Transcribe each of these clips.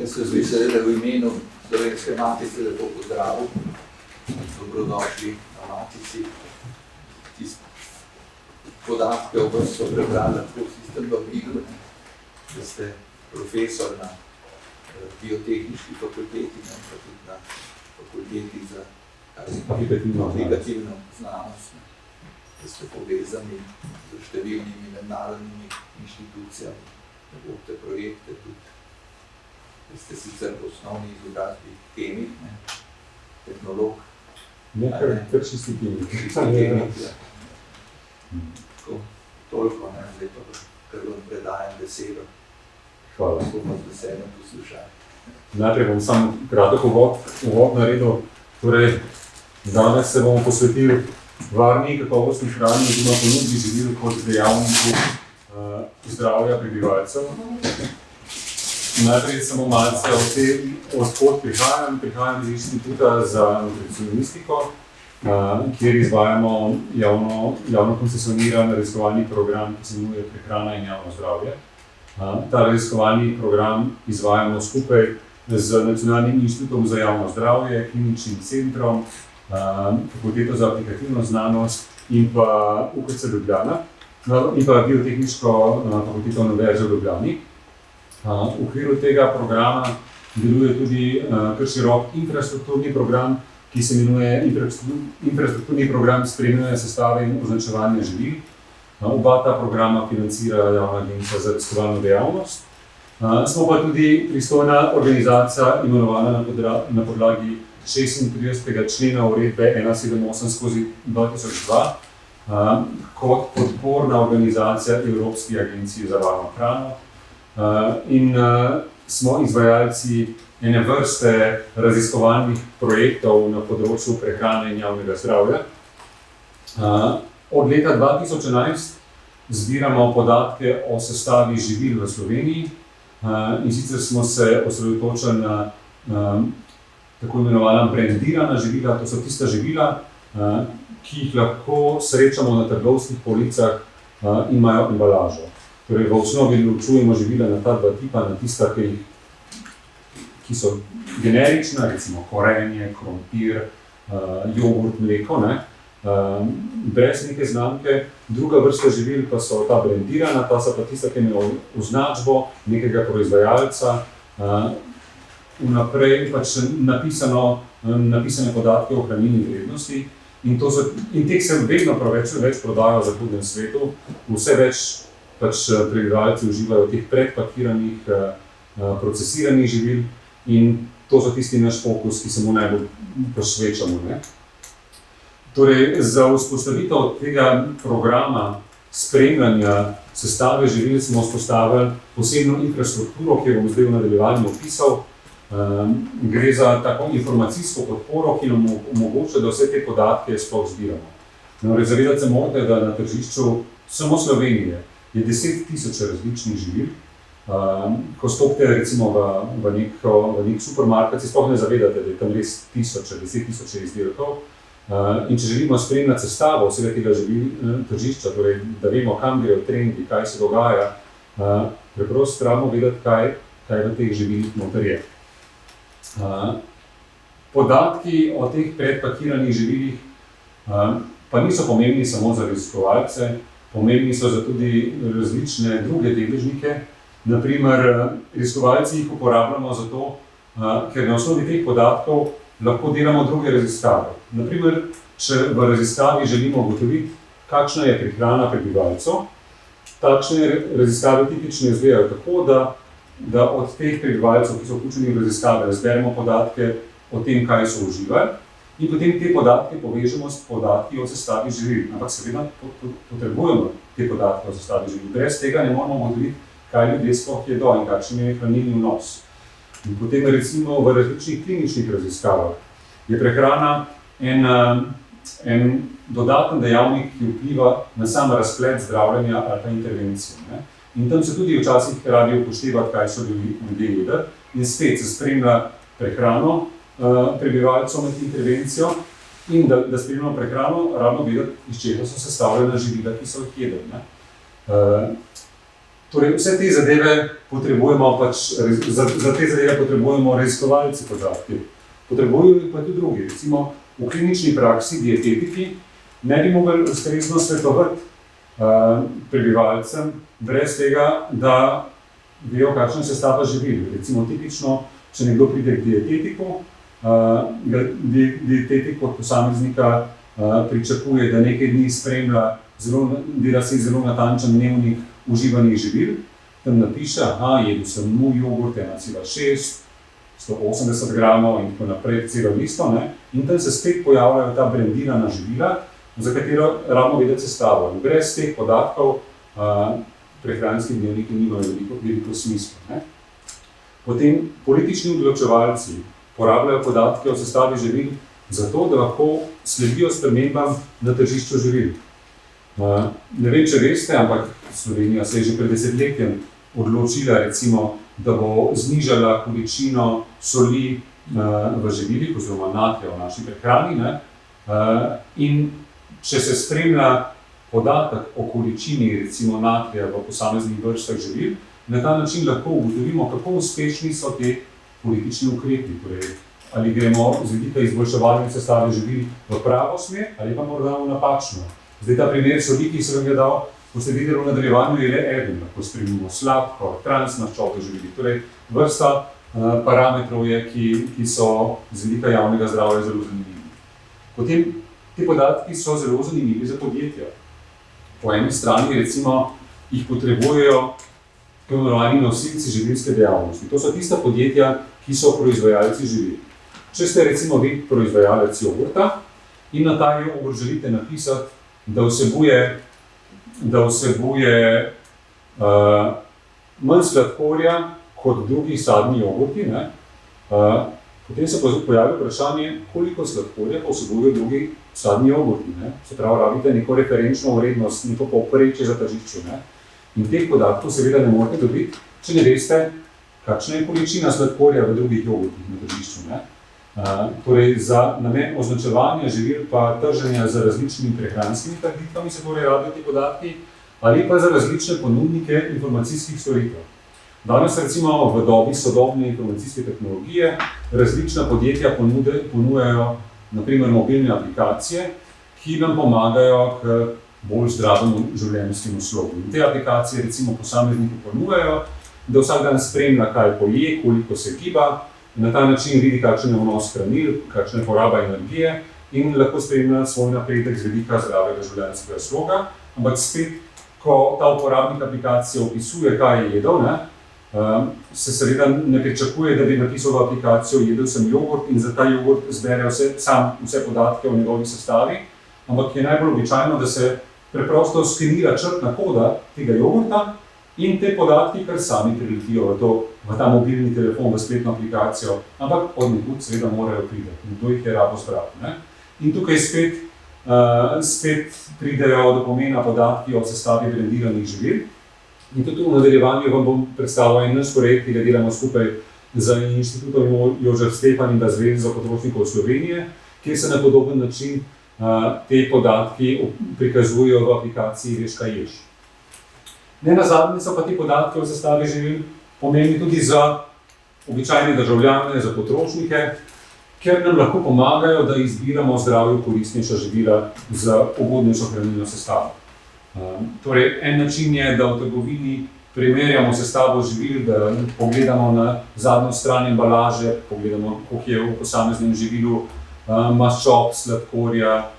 Jaz se zdi seveda v imenu Slovenske matice lepo pozdravil. Dobrodošli na matici. Tiste podatke o vas so prebrali, lahko vsi ste videli, da ste profesor na biotehniški fakulteti, pa tudi na fakulteti za aplikativno znanost, da ste povezani z številnimi mednarodnimi inštitucijami, da vodite projekte tudi. Da ste sicer v osnovni izobrazbi kemik, tehnolog. Kar čisti kemik. Toliko, zdaj pa kar vam predajam besedo. Hvala. Bomo z veseljem poslušali. Najprej bom sam kratek uvod naredil. Torej, danes se bomo posvetili varni kakovostni hrani oziroma ponudbi živil kot dejavniku zdravja prebivalcev. Najprej samo malce o tem, odkot prihajam. Prihajam iz Inštituta za nutricionistiko, kjer izvajamo javno koncesioniran raziskovalni program, ki se imenuje Prehrana in javno zdravje. Ta raziskovalni program izvajamo skupaj z Nacionalnim inštitutom za javno zdravje, Kliničnim centrom, Fakulteto za aplikativno znanost in pa UKC Ljubljana in pa Biotehniško fakulteto Univerze v Ljubljani. V okviru tega programa deluje tudi kar širok infrastrukturni program, ki se imenuje infrastrukturni program spremljanja sestave in označevanja živil. Oba ta programa financira Javna agencija za raziskovalno dejavnost. Smo pa tudi pristojna organizacija, imenovana na podlagi 36. člena uredbe 178/2002 kot podporna organizacija Evropski agenciji za varno hrano. In smo izvajalci ene vrste raziskovalnih projektov na področju prehrane in javnega zdravja. Od leta 2011 zbiramo podatke o sestavi živil v Sloveniji in sicer smo se osredotočili na tako imenovana brendirana živila, to so tista živila, ki jih lahko srečamo na trgovskih policah in imajo embalažo. Torej, v osnovi ločujemo živila na ta dva tipa, na tista, ki so generična, recimo korenje, krompir, jogurt, mleko, brez neke znamke. Druga vrsta živil pa so ta brendirana, ta so pa tista, ki imajo označbo nekega proizvajalca, vnaprej pač napisane podatke o hranilni vrednosti. In teh se vedno več prodajo v zahodnem svetu, vse več prebivalci uživajo teh predpakiranih, procesiranih živil in to so tisti naš fokus, ki se mu najbolj posvečamo. Torej, za vzpostavitev tega programa spremljanja sestave živil smo vzpostavili posebno infrastrukturo, ki jo bom zdaj v nadaljevanju opisal. Gre za tako informacijsko podporo, ki nam omogoča, da vse te podatke sploh zbiramo. Zavedati se morate, da na tržišču samo Slovenije je 10 000 različnih živil. Ko stopite recimo v nek supermarket, si sploh ne zavedate, da je tam res 10 000 izdelkov. In če želimo spremljati sestavo vsega tega tržišča, torej, da vemo, kam grejo trendi, kaj se dogaja, preprosto trebamo vedeti, kaj v teh živilih noter je. Podatki o teh predpakiranih živilih pa niso pomembni samo za raziskovalce, pomembni so za tudi različne druge deležnike. Naprimer, raziskovalci jih uporabljamo zato, ker na osnovi teh podatkov lahko delamo druge raziskave. Naprimer, če v raziskavi želimo ugotoviti, kakšna je prehrana prebivalcev, takšne raziskave tipično izgledajo tako, da od teh prebivalcev, ki so vključeni v raziskave, zberemo podatke o tem, kaj so uživali, in potem te podatke povežemo s podatki o sestavi živil. Ampak seveda potrebujemo te podatke o sestavi živil. Brez tega ne moramo ugotoviti, kaj ljudje sploh jedo in kakšen je hranilni vnos. In potem recimo v različnih kliničnih raziskavah je prehrana en dodaten dejavnik, ki vpliva na sam razplet zdravljenja ali pa intervencije. In tam se tudi včasih radi upoštevati, kaj so ljudje jedli. In spet se spremlja prehrano prebivalcev med intervencijo in da spremljamo prehrano, rabimo vedeti, iz česa so sestavljena živila, ki so jih jedli. Torej, vse te zadeve potrebujemo za te zadeve potrebujemo raziskovalci podatki. Potrebujejo pa tudi drugi. Recimo, v klinični praksi dietetiki ne bi mogli ustrezno svetovati prebivalcem brez tega, da vejo, kakšna je sestava živil. Recimo, tipično, če nekdo pride k dietetiku, dietetik od posameznika pričakuje, da nekaj dni spremlja, dela si zelo natančen dnevnik uživanih živil, tam napiše, jedel sem moj jogurt 1,6, 180 gramov in tako naprej, celo listo, in tam se spet pojavljajo ta brendirana živila, za katero rabimo vedeti sestavo. In brez teh podatkov prehranski dnevniki nimajo veliko smisla. Potem politični odločevalci porabljajo podatke o sestavi živil zato, da lahko sledijo spremembam na tržišču živil. Ne vem, če veste, ampak Slovenija se je že pred desetletjem odločila, recimo, da bo znižala količino soli v živilih oziroma natrija v naši prehrani. In če se spremlja podatek o količini recimo natrija v posameznih vrstah živil, na ta način lahko ugotovimo, kako uspešni so te politični ukrepi. Torej, ali gremo z vidika izboljševanja sestave živil v pravo smer ali pa morda v napačno. Zdaj, ta primer soli, ki sem vam ga dal, boste videli v nadaljevanju, je le eden. Lahko spremimo sladkor, transmaščobe živili. Torej, vrsta parametrov je, ki so z vidika javnega zdravja zelo zanimivi. Potem, ti podatki so zelo zanimivi za podjetja. Po eni strani, recimo, jih potrebujejo tako imenovani nosilci živilske dejavnosti. To so tista podjetja, ki so proizvajalci živil. Če ste recimo vi proizvajalec jogurta in na ta jogurt želite napisati, da vsebuje manj sladkorja kot drugi sadni jogurti, potem se pojavi vprašanje, koliko sladkorja pa vsebujejo drugi sadni jogurti. Se pravi, rabite neko referenčno vrednost, neko povprečje za tržišče. In teh podatkov seveda ne morete dobiti, če ne veste, kakšna je količina sladkorja v drugih jogurtih na tržišču. Torej, za namen označevanja živil pa trženja z različnimi prehranskimi trditvami se torej rabijo ti podatki ali pa za različne ponudnike informacijskih storitev. Danes recimo v dobi sodobne informacijske tehnologije različna podjetja ponujajo na primer mobilne aplikacije, ki nam pomagajo k bolj zdravemu življenjskemu slogu. In te aplikacije recimo posamezniki ponujajo, da vsak dan spremlja, kaj poje, koliko se giba, na ta način vidi, kakšen je vnos hranil, kakšna je poraba energije in lahko spremlja svoj napredek z vidika zdravega življenjskega sloga. Ampak spet, ko ta uporabnik aplikacije opisuje, kaj je jedel, se seveda ne pričakuje, da bi napisal v aplikacijo jedel sem jogurt in za ta jogurt zbere vse podatke o njegovi sestavi, ampak je najbolj običajno, da se preprosto skenira črtna koda tega jogurta in te podatki kar sami priletijo v ta mobilni telefon, v spletno aplikacijo, ampak od nekud seveda morajo priti. Kdo jih je rabo zbrati. In tukaj spet pridejo do pomena podatki o sestavi brendiranih živil. In tudi v nadaljevanju vam bom predstavil en naš projekt, ki ga delamo skupaj z Inštitutom Jožef Stefan in Zvezo potrošnikov Slovenije, kjer se na podoben način te podatki prikazujejo v aplikaciji Veš, kaj ješ. Nenazadnje so pa ti podatki o sestavi živil pomembni tudi za običajne državljane, za potrošnike, ker nam lahko pomagajo, da izbiramo zdravju koristnejša živila z ugodnejšo hranilno sestavo. Torej, en način je, da v trgovini primerjamo sestavo živil, da pogledamo na zadnjo stran embalaže, pogledamo, koliko je v posameznem živilu maščob, sladkorja,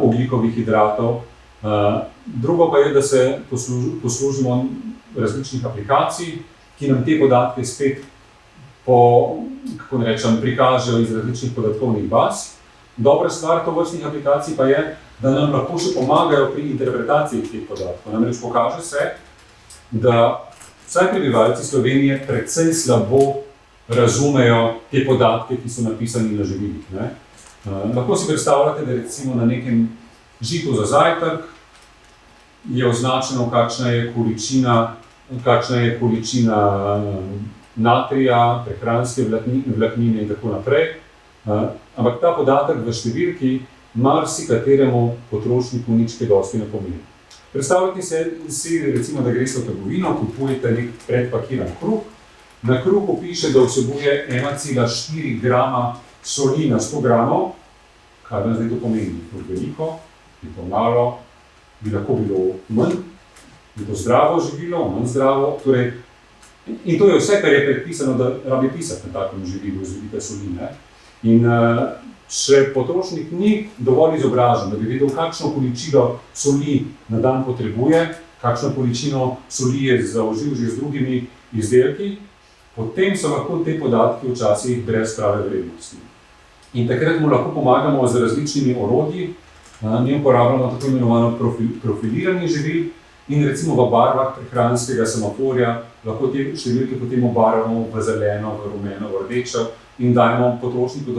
ogljikovih hidratov. Drugo pa je, da se poslužimo različnih aplikacij, ki nam te podatke spet prikažejo iz različnih podatkovnih baz. Dobra stvar tovrstnih aplikacij pa je, da nam lahko še pomagajo pri interpretaciji teh podatkov. Namreč pokaže se, da vsaj prebivalci Slovenije precej slabo razumejo te podatke, ki so napisani na živilih. Lahko si predstavljate, da recimo na nekem žitu za zajtrk je označeno, kakšna je količina natrija, prehranske vlaknine in tako naprej. Ampak ta podatek v številki marsikateremu potrošniku nič kaj dosti ne pomeni. Predstavljajte si recimo, da greste v trgovino, kupujete nek predpakiran kruh. Na kruhu piše, da vsebuje 1,4 grama soli na 100 gramov. Kaj vam zdaj to pomeni? Je to veliko, je to malo, bi lahko bilo manj, je to zdravo živilo, manj zdravo. Torej, in to je vse, kar je predpisano, da rabi pisati na takem živilu, z vidika soli. Ne? In če potrošnik ni dovolj izobražen, da bi vedel, kakšno količino soli na dan potrebuje, kakšno količino soli je zaužil že z drugimi izdelki, potem so lahko te podatki včasih brez prave vrednosti. In takrat mu lahko pomagamo z različnimi orodji. Mi uporabljamo tako imenovano profiliranje živil in recimo v barvah prehranskega semaforja lahko te številke potem obarvamo v zeleno, v rumeno, v rdečo in dajemo potrošniku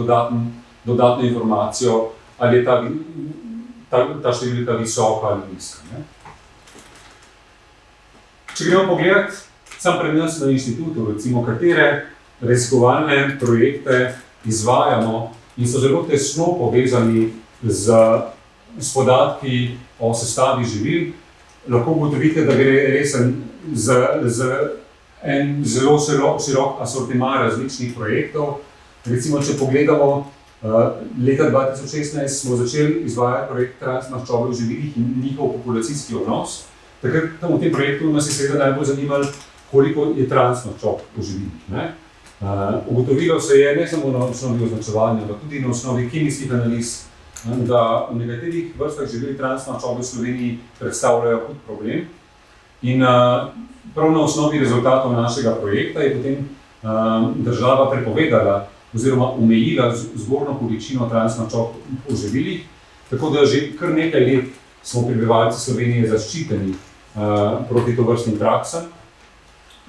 dodatno informacijo, ali je ta številka visoka ali nizka. Ne? Če gremo pogledat sam pri nas na inštitutu, recimo katere raziskovalne projekte izvajamo in so zelo tesno povezani s podatki o sestavi živil, lahko ugotovite, da gre res za en zelo širok asortiman različnih projektov. Recimo, če pogledamo, leta 2016 smo začeli izvajati projekt transmaščobe v živilih in njihov populacijski odnos. Takrat v tem projektu nas je seveda najbolj zanimalo, koliko je transmaščob v živilih. Ugotovilo se je ne samo na osnovi označevanja, ampak tudi na osnovi kemijskih analiz, da v nekaterih vrstah živil transmaščobe v Sloveniji predstavljajo hud problem. In prav na osnovi rezultatov našega projekta je potem država prepovedala oziroma omejila zgornjo količino transmaščob v živilih, tako da že kar nekaj let smo prebivalci Slovenije zaščiteni proti tovrstnim praksam.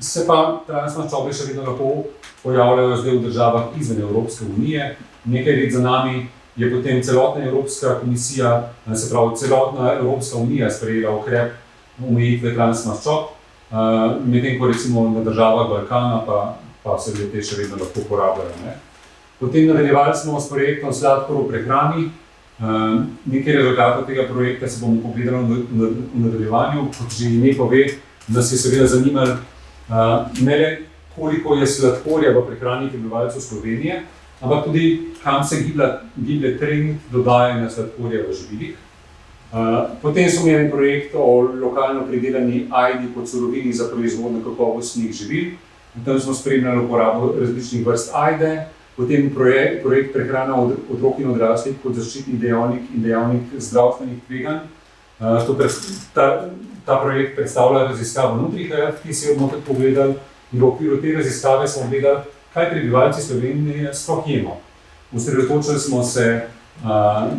Se pa transmaščobe še vedno lahko pojavljajo zdaj v državah izven Evropske unije. Nekaj let za nami je potem celotna Evropska komisija, se pravi celotna Evropska unija sprejela ukrep omejitve transmaščob, medtem ko recimo na državah Balkana pa se te še vedno lahko uporabljajo. Ne? Potem nadaljevali smo s projektom Sladkor v prehrani. Nekaj rezultatov tega projekta se bomo pogledali v nadaljevanju. Kot že ime pove, nas je seveda zanimalo ne le koliko je sladkorja v prehrani prebivalcev Slovenije, ampak tudi kam se giblje trend dodajanja sladkorja v živilih. Potem smo imeli projekt o lokalno pridelani ajdi kot surovini za proizvodnjo kakovostnih živil. Tam smo spremljali uporabo različnih vrst ajde. Potem projekt prehrana otrok in odraslih kot zaščitni dejavnik in dejavnik zdravstvenih tveganj. Ta projekt predstavlja raziskavo NutriHealth, ki si jo bomo tako pogledali. In v okviru te raziskave smo gledali, kaj prebivalci Slovenije sploh jemo. Osredotočili smo se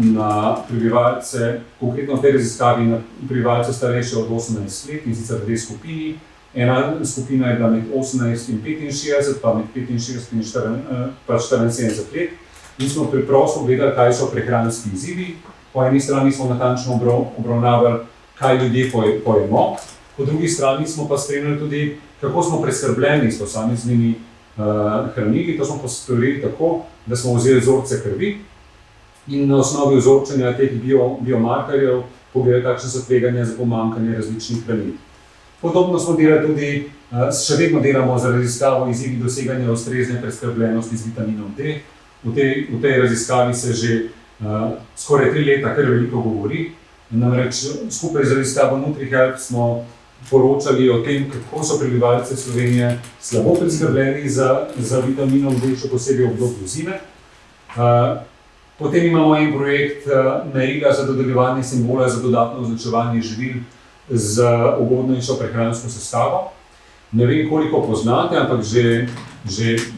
na prebivalce, konkretno v tej raziskavi na prebivalce starejše od 18 let in sicer dve skupini. Ena skupina je bila med 18 in 65, pa med 65 in 74 let. In smo preprosto gledali, kaj so prehranski izzivi. Po eni strani smo natančno obravnavali, kaj ljudje pojemo. Po drugi strani smo pa spremljali tudi, kako smo preskrbljeni s posameznimi hranili. To smo postorili tako, da smo vzeli vzorce krvi in na osnovi vzorčenja teh biomarkerjev pogledali, kakšne so tveganja za pomanjkanje različnih hranil. Podobno smo delali tudi, še vedno delamo za raziskavo izzivi doseganja ustrezne preskrbljenosti z vitaminom D. V tej raziskavi se že skoraj 3 leta kar veliko govori. Namreč skupaj z raziskavo NutriHealth smo poročali o tem, kako so prebivalci Slovenije slabo preskrbljeni za vitaminom D, še posebej v obdobju zime. Potem imamo en projekt merila za dodeljevanje simbola za dodatno označevanje živil z ugodnejšo prehransko sestavo. Ne vem, koliko poznate, ampak že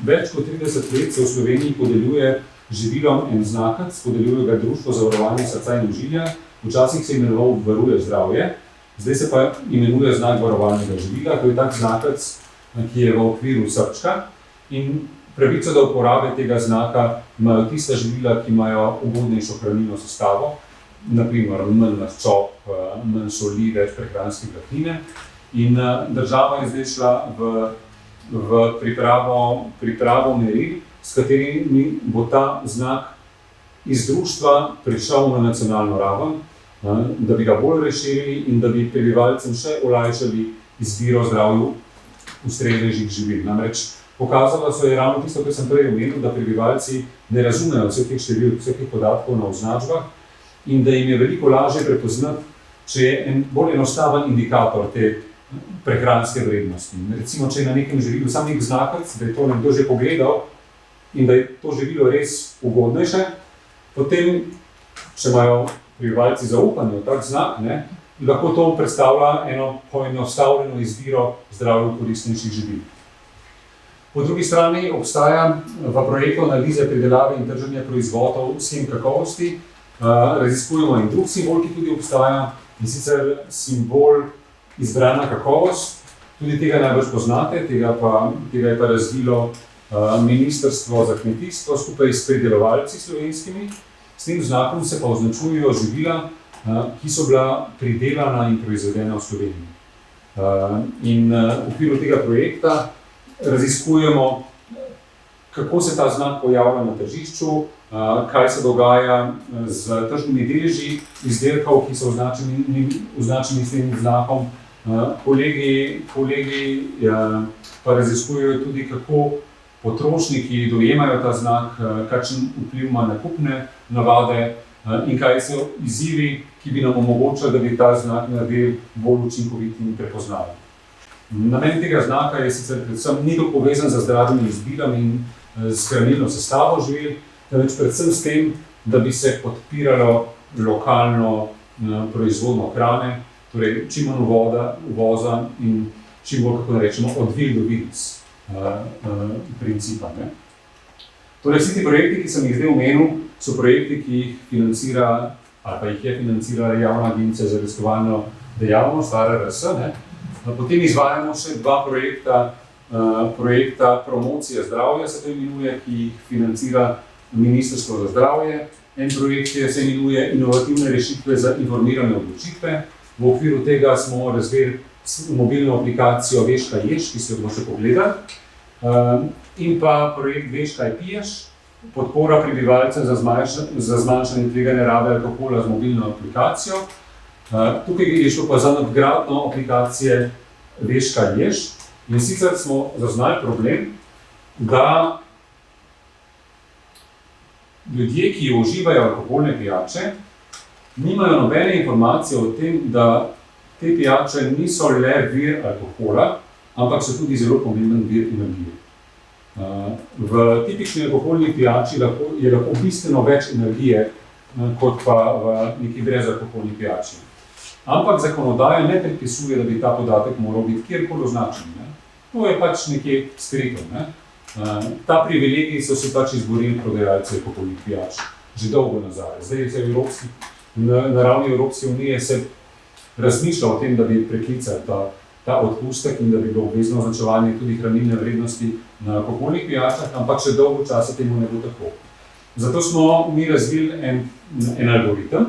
več kot 30 let se v Sloveniji podeljuje živilom en znakec, podeljuje ga Društvo za varovanje srca in ožilja. Včasih se je imenoval Varuje zdravje, zdaj se pa imenuje znak varovalnega živila. To je tak znakec, ki je v okviru srčka in pravico do uporabe tega znaka imajo tista živila, ki imajo ugodnejšo hranilno sestavo, naprimer manj maščob, manj soli, več prehranske vlaknine. In država je zdaj šla v pripravo meril, s katerimi bo ta znak iz društva prišel na nacionalno raven. da bi ga bolj razširili in da bi prebivalcem še olajšali izbiro zdravju ustreznejših živil. Namreč pokazalo se je ravno tisto, kar sem prej omenil, da prebivalci ne razumejo vseh teh številk, vseh teh podatkov na označbah in da jim je veliko lažje prepoznati, če je en bolj enostaven indikator te prehranske vrednosti. Recimo, če je na nekem živilu sam nek znakec, da je to nekdo že pogledal in da je to živilo res ugodnejše, potem, če imajo prebivalci zaupanje v tak znak, lahko to predstavlja eno poenostavljeno izbiro zdravju koristnejših živil. Po drugi strani obstaja v projektu analize pridelave in trženja proizvodov shem kakovosti, raziskujemo in drug simbol, ki tudi obstaja, in sicer simbol izbrana kakovost. Tudi tega najbolj poznate, tega je pa razvilo Ministrstvo za kmetijstvo skupaj s pridelovalci slovenskimi. S tem znakom se pa označujejo živila, ki so bila pridelana in proizvedena v Sloveniji. In v okviru tega projekta raziskujemo, kako se ta znak pojavlja na tržišču, kaj se dogaja z tržnimi deleži izdelkov, ki so označeni s tem znakom. Kolegi pa raziskujejo tudi, kako potrošniki dojemajo ta znak, kakšen vpliv ima na kupne navade in kaj so izzivi, ki bi nam omogočali, da bi ta znak naredili bolj učinkovit in prepoznaven. Namen tega znaka je sicer predvsem ni to povezan z zdravimi izbirami in s hranilno sestavo živil, temveč predvsem s tem, da bi se podpiralo lokalno proizvodnjo hrane, torej čim manj uvoza in čim bolj, kako da rečemo, od vil do vilic principa. Torej vsi ti projekti, ki sem jih zdaj omenil, so projekti, ki jih financira ali pa jih je financirala Javna agencija za raziskovalno dejavnost, ARRS. Potem izvajamo še dva projekta promocije zdravja, se to imenuje, ki jih financira Ministrstvo za zdravje. En projekt se imenuje Inovativne rešitve za informirane odločitve. V okviru tega smo razvili mobilno aplikacijo Veš, kaj ješ, ki se jo bomo še pogledali. In pa projekt Veš, kaj piješ, podpora prebivalcem za zmanjšanje tveganja rabe alkohola z mobilno aplikacijo. Tukaj je šlo pa za nadgradnjo aplikacije Veš, kaj ješ. In sicer smo zaznali problem, da ljudje, ki uživajo alkoholne pijače, nimajo nobene informacije o tem, da te pijače niso le vir alkohola, ampak so tudi zelo pomemben vir energije. V tipični alkoholni pijači je lahko bistveno več energije, kot pa v neki brezalkoholni pijači. Ampak zakonodaja ne predpisuje, da bi ta podatek moral biti kjerkoli označen. To je pač nekje skrito. Ta privilegij so si pač izborili prodajalci alkoholnih pijač že dolgo nazaj. Zdaj se na ravni Evropske unije se razmišlja o tem, da bi preklicali ta odpustek in da bi bilo obvezno označevanje tudi hranilne vrednosti na alkoholnih pijačah, ampak še dolgo časa temu ne bo tako. Zato smo mi razvili en algoritem,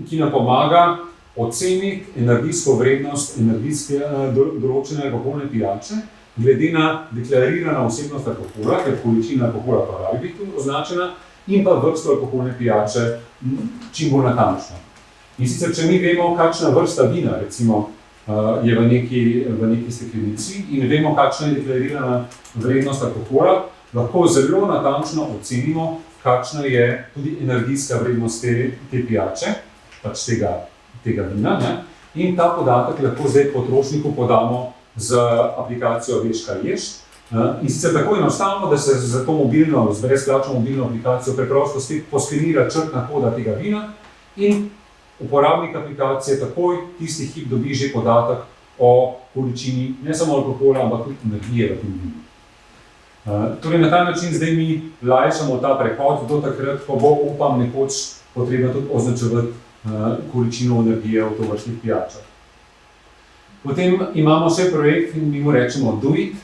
ki nam pomaga oceniti energijsko vrednost določene alkoholne pijače glede na deklarirano vsebnost alkohola, ker količina alkohola pa rabi biti označena, in pa vrsto alkoholne pijače čim bolj natančno. In sicer, če mi vemo, kakšna vrsta vina recimo je v neki steklenici in vemo, kakšna je deklarirana vrednost alkohola, lahko zelo natančno ocenimo, kakšna je tudi energijska vrednost te pijače, pač tega vina, in ta podatek lahko zdaj potrošniku podamo z aplikacijo Veš, kaj ješ. In sicer tako enostavno, da se za to brezplačno mobilno aplikacijo preprosto poskenira črtna koda tega vina in uporabnik aplikacije takoj tisti hip dobi že podatek o količini ne samo alkohola, ampak tudi energije v tem vinu. Torej na ta način zdaj mi lajšamo ta prehod do takrat, ko bo, upam, nekoč potrebno tudi označevati količino energije v tovrstnih pijačah. Potem imamo še projekt, mi mu rečemo Do It,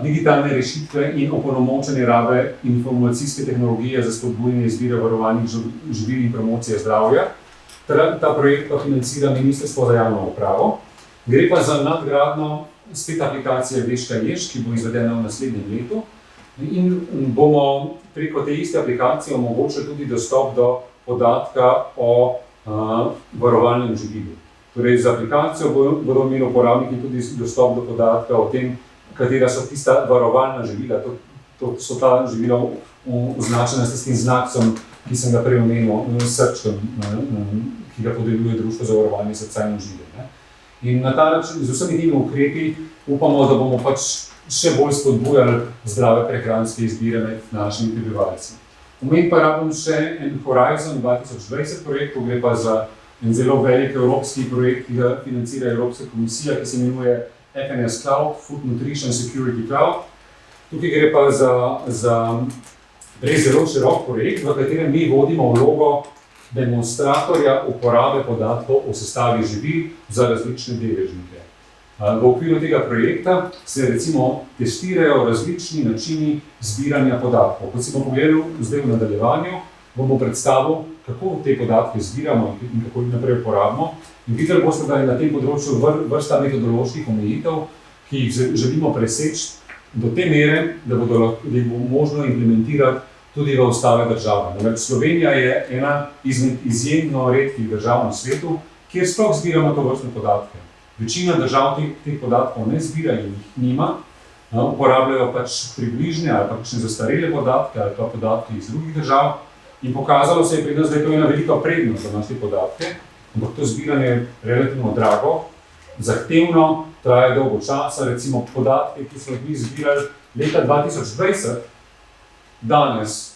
digitalne rešitve in opolnomočenje rabe informacijske tehnologije za spodbujanje izbire varovanih živil in promocije zdravja. Ta projekt pa financira Ministrstvo za javno upravo. Gre pa za nadgradnjo spet aplikacije Veš, kaj ješ, ki bo izvedena v naslednjem letu in bomo preko te iste aplikacije omogočili tudi dostop do podatka o varovalnem živilu. Torej, z aplikacijo bodo imeli uporabniki tudi dostop do podatka o tem, katera so tista varovalna živila. To so ta živila označena s tistim znakcem, ki sem ga prej omenil, srčkom, ki ga podeljuje Društvo za varovanje srca in ožilja. In na ta način, z vsemi temi ukrepi, upamo, da bomo pač še bolj spodbujali zdrave prehranske izbire med našimi prebivalci. Omenim pa rabim še en Horizon 2020 projekt, ko gre pa za en zelo velik evropski projekt, ki ga financira Evropska komisija, ki se imenuje FNS Cloud, Food Nutrition Security Cloud. Tukaj gre pa za res zelo širok projekt, v katerem mi vodimo vlogo demonstratorja uporabe podatkov o sestavi živil za različne deležnike. V okviru tega projekta se recimo testirajo različni načini zbiranja podatkov. Kot si bomo pogledali zdaj v nadaljevanju, bomo predstavil, kako te podatke zbiramo in kako jih naprej uporabimo. In videli boste, da je na tem področju vrsta metodoloških omejitev, ki jih želimo preseči do te mere, da jih bo možno implementirati tudi v ostale države. Namreč Slovenija je ena izmed izjemno redkih držav na svetu, kjer sploh zbiramo tovrstne podatke. Večina držav teh podatkov ne zbira in jih nima, uporabljajo pač približne ali pa kakšne zastarele podatke ali pa podatke iz drugih držav. In pokazalo se je pri nas, da je to ena velika prednost za naše podatke, ampak to zbiranje je relativno drago, zahtevno, traja dolgo časa, recimo podatke, ki smo jih zbirali leta 2020, danes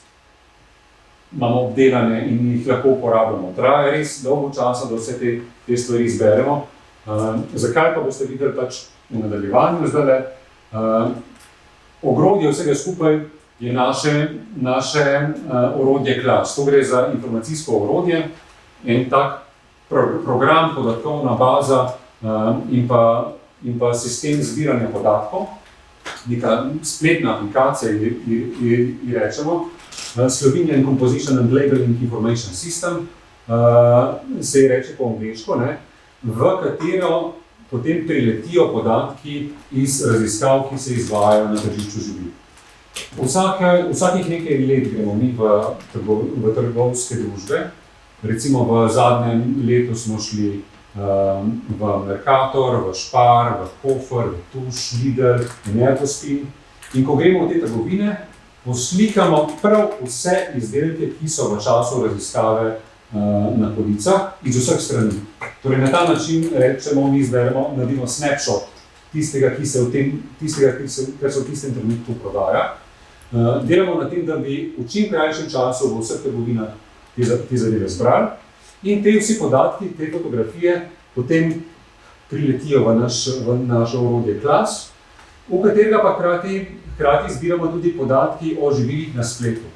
imamo obdelane in jih lahko uporabljamo. Traja res dolgo časa, da vse te stvari izberemo. Zakaj pa boste videli pač v nadaljevanju zdajle? Ogrodje vsega skupaj je naše orodje KLAS. To gre za informacijsko orodje, en tak program, podatkovna baza in pa sistem zbiranja podatkov, neka spletna aplikacija, ji rečemo, Slovenian Composition and Labeling Information System, se ji reče po angleško, v katero potem priletijo podatki iz raziskav, ki se izvajajo na tržišču živil. Vsakih nekaj let gremo mi v trgovske družbe, recimo v zadnjem letu smo šli v Mercator, v Spar, v Hofer, v Tuš, Lidl, v Nervospin. In ko gremo v te trgovine, poslikamo prav vse izdelke, ki so v času raziskave na policah iz vseh strani. Torej na ta način rečemo, mi izberemo, naredimo snapshot tistega, kar se v tistem trenutku prodaja. Delamo na tem, da bi v čim krajšem času v vseh trgovinah te zadeve zbrali. In te vsi podatki, te fotografije potem priletijo v naše orodje KLAS, v katerega pa hkrati zbiramo tudi podatki o živilih na spletu.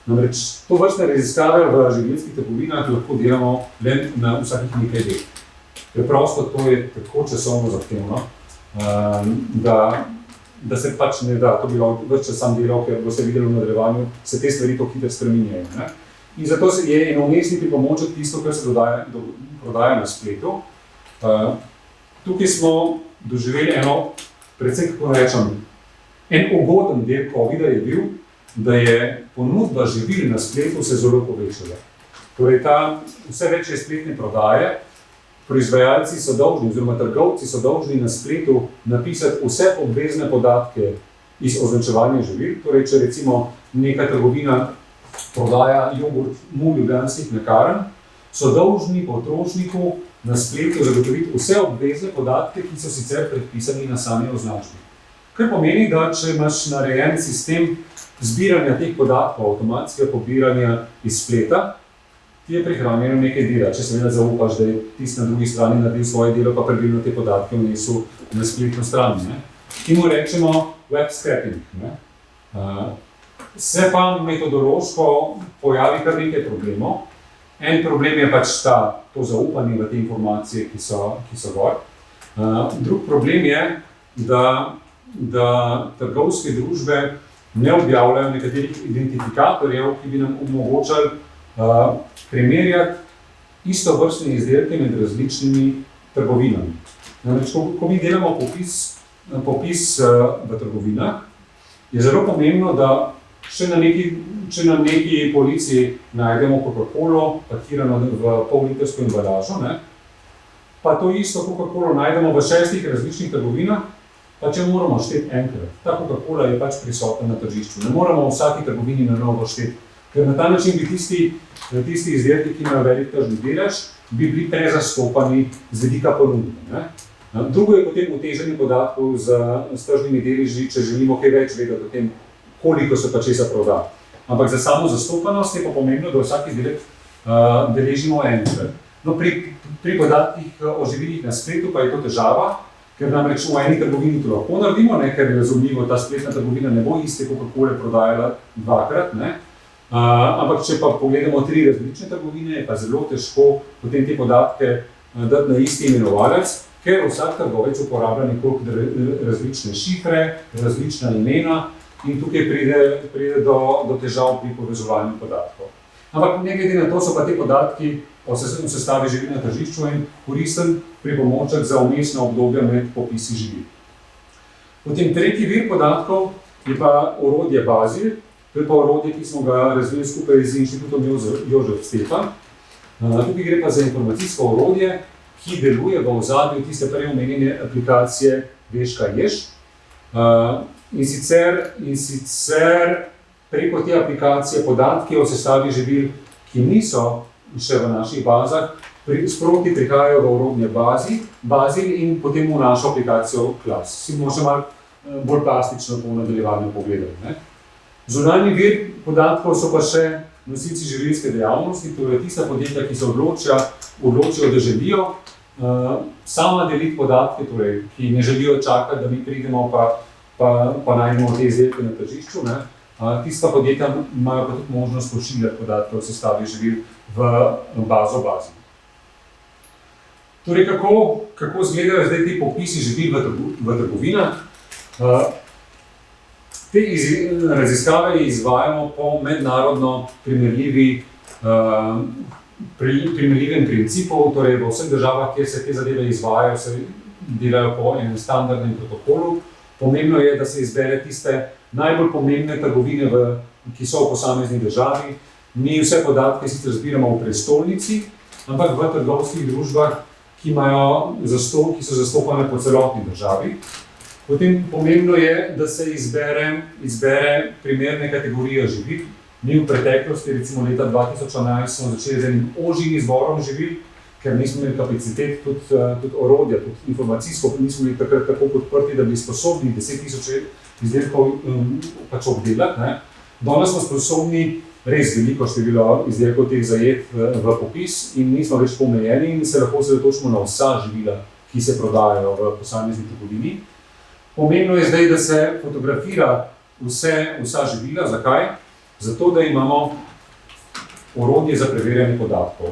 Namreč to vrstne raziskave v živilskih trgovinah lahko delamo le na vsakih nekaj let. Preprosto to je tako časovno zahtevno, da se pač ne da, to bi več čas sam delal, ker boste videli v nadaljevanju, se te stvari to hitro spreminjajo. In zato je en vmesni pripomoček tisto, kar se prodaja na spletu. Tukaj smo doživeli predvsem, kako rečem, en ugoden del COVID-a je bil, da je ponudba živil na spletu se zelo povečala. Torej, vse večje spletne prodaje, proizvajalci so dolžni, oziroma trgovci so dolžni na spletu napisati vse obvezne podatke iz označevanja živil. Torej, če recimo neka trgovina prodaja jogurt ljubljanskih mlekarn, so dolžni potrošniku na spletu zagotoviti vse obvezne podatke, ki so sicer predpisani na sami označbi. Kar pomeni, da če imaš narejen sistem zbiranja teh podatkov, avtomatskega pobiranja iz spleta, ti je prihranjeno nekaj dela. Če seveda zaupaš, da je tisti na drugi strani naredil svoje delo, pa pravilno te podatke vnesel na spletno stran. In mu rečemo web scraping. Se pa metodološko pojavi kar nekaj problemov. En problem je pač to zaupanje v te informacije, ki so gor. Drug problem je, da trgovske družbe ne objavljajo nekaterih identifikatorjev, ki bi nam omogočali primerjati istovrstne izdelke med različnimi trgovinami. Namreč, ko mi delamo popis v trgovinah, je zelo pomembno, da če na neki polici najdemo Coca-Colo pakirano v pol-litrsko embalažo, ne, pa to isto Coca-Colo najdemo v 6 različnih trgovinah, pa če moramo šteti enkrat. Ta Coca-Cola je pač prisotna na tržišču. Ne moramo v vsaki trgovini na novo šteti, ker na ta način bi tisti izdelki, ki imajo velik tržni delež, bi bili prezastopani z vidika ponudbe. Drugo je potem uteženje podatkov s tržnimi deleži, če želimo kaj več vedeti o tem, koliko se pa česa proda. Ampak za samo zastopanost je pa pomembno, da vsak izdelek beležimo enkrat. No, pri podatkih o živilih na spletu pa je to težava, ker namreč v eni trgovini to lahko naredimo, ne, ker je razumljivo, ta spletna trgovina ne bo iste Coca-Cole prodajala dvakrat, ne. Ampak če pa pogledamo 3 različne trgovine, je pa zelo težko potem te podatke dati na isti imenovalec, ker vsak trgovec uporablja nekoliko različne šifre, različna imena in tukaj pride do težav pri povezovanju podatkov. Ampak ne glede na to so pa te podatki o sestavi živil na tržišču in koristen pripomoček za vmesna obdobja med popisi živil. Potem tretji vir podatkov je pa orodje Bazil. To je pa orodje, ki smo ga razvili skupaj z Inštitutom Jožef Stefan. Tukaj gre pa za informacijsko orodje, ki deluje v ozadju tiste prej omenjene aplikacije Veš, kaj ješ. In sicer preko te aplikacije podatki o sestavi živil, ki niso še v naših bazah, sproti prihajajo v orodje Bazil in potem v našo aplikacijo Klas. Si bomo še malo bolj plastično po nadaljevanju pogledali. Zunanji vir podatkov so pa še nosilci živilske dejavnosti, torej tista podjetja, ki se odločijo, da želijo sama deliti podatke, torej, ki ne želijo čakati, da mi pridemo pa najdemo te izdelke na tržišču. Tista podjetja imajo pa tudi možnost pošiljati podatke o sestavi živil v bazo Bazil. Torej, kako izgledajo zdaj ti popisi živil v trgovinah? Te raziskave izvajamo po mednarodno primerljivem principu, torej v vseh državah, kjer se te zadeve izvajajo, se delajo po enem standardnem protokolu. Pomembno je, da se izbere tiste najbolj pomembne trgovine, ki so v posamezni državi. Mi vse podatke sicer zbiramo v prestolnici, ampak v trgovskih družbah, ki so zastopane po celotni državi. Potem pomembno je, da se izbere primerne kategorije živil. Mi v preteklosti, recimo leta 2011, smo začeli z enim ožjim izborom živil, ker nismo imeli kapacitet, tudi orodja, tudi informacijsko, nismo bili takrat tako podprti, da bi sposobni 10.000 izdelkov pač obdelati. Danes smo sposobni res veliko število izdelkov teh zajet v popis in nismo več pomejeni in se lahko osredotočimo na vsa živila, ki se prodajajo v posamezni trgovini. Pomembno je zdaj, da se fotografira vsa živila. Zakaj? Zato, da imamo orodje za preverjanje podatkov.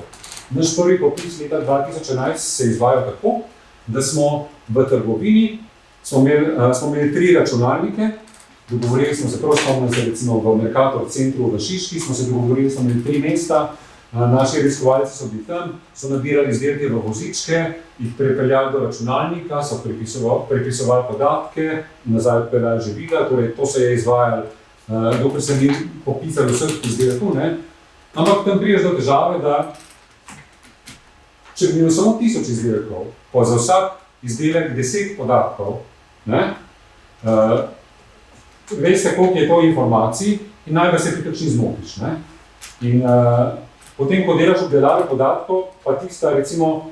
Naš prvi popis leta 2011 se je izvajal tako, da smo v trgovini smo imeli 3 računalnike, dogovorili smo se recimo v Mercator centru v Šiški, smo se dogovorili, smo imeli 3 mesta, naši raziskovalci so bili tam, so nabirali izdelke v vozičke, jih prepeljali do računalnika, so prepisovali podatke, nazaj odpeljali živila, torej to se je izvajalo, dokler se ni popisali vseh izdelkov, ne. Ampak tam prideš do težave, da če bi imel samo 1000 izdelkov, pa za vsak izdelek 10 podatkov, ne, veste, koliko je to informacij in najbolj se ti kakšni zmotiš, ne. In potem, ko delaš obdelave podatkov, pa tista recimo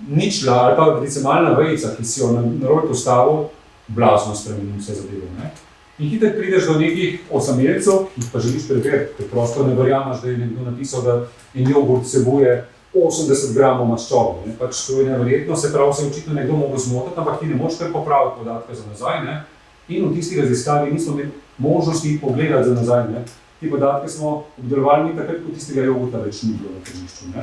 ničla ali pa decimalna vejica, ki si jo na roj postavil, blazno spremeni vse zadeve, ne. In hitro prideš do nekih osamelcev, ki jih pa želiš preveriti, ker prosto ne verjameš, da je nekdo napisal, da en jogurt vsebuje 80 gramov maščobe, ne. Pač to je neverjetno, se pravi, se očitno nekdo mogel zmotiti, ampak ti ne moč kar popraviti podatke za nazaj, ne. In v tisti raziskavi nismo imeli možnosti pogledati za nazaj, ne. Ti podatke smo obdelovali takrat, ko tistega jogurta več ni bilo na tržišču, ne.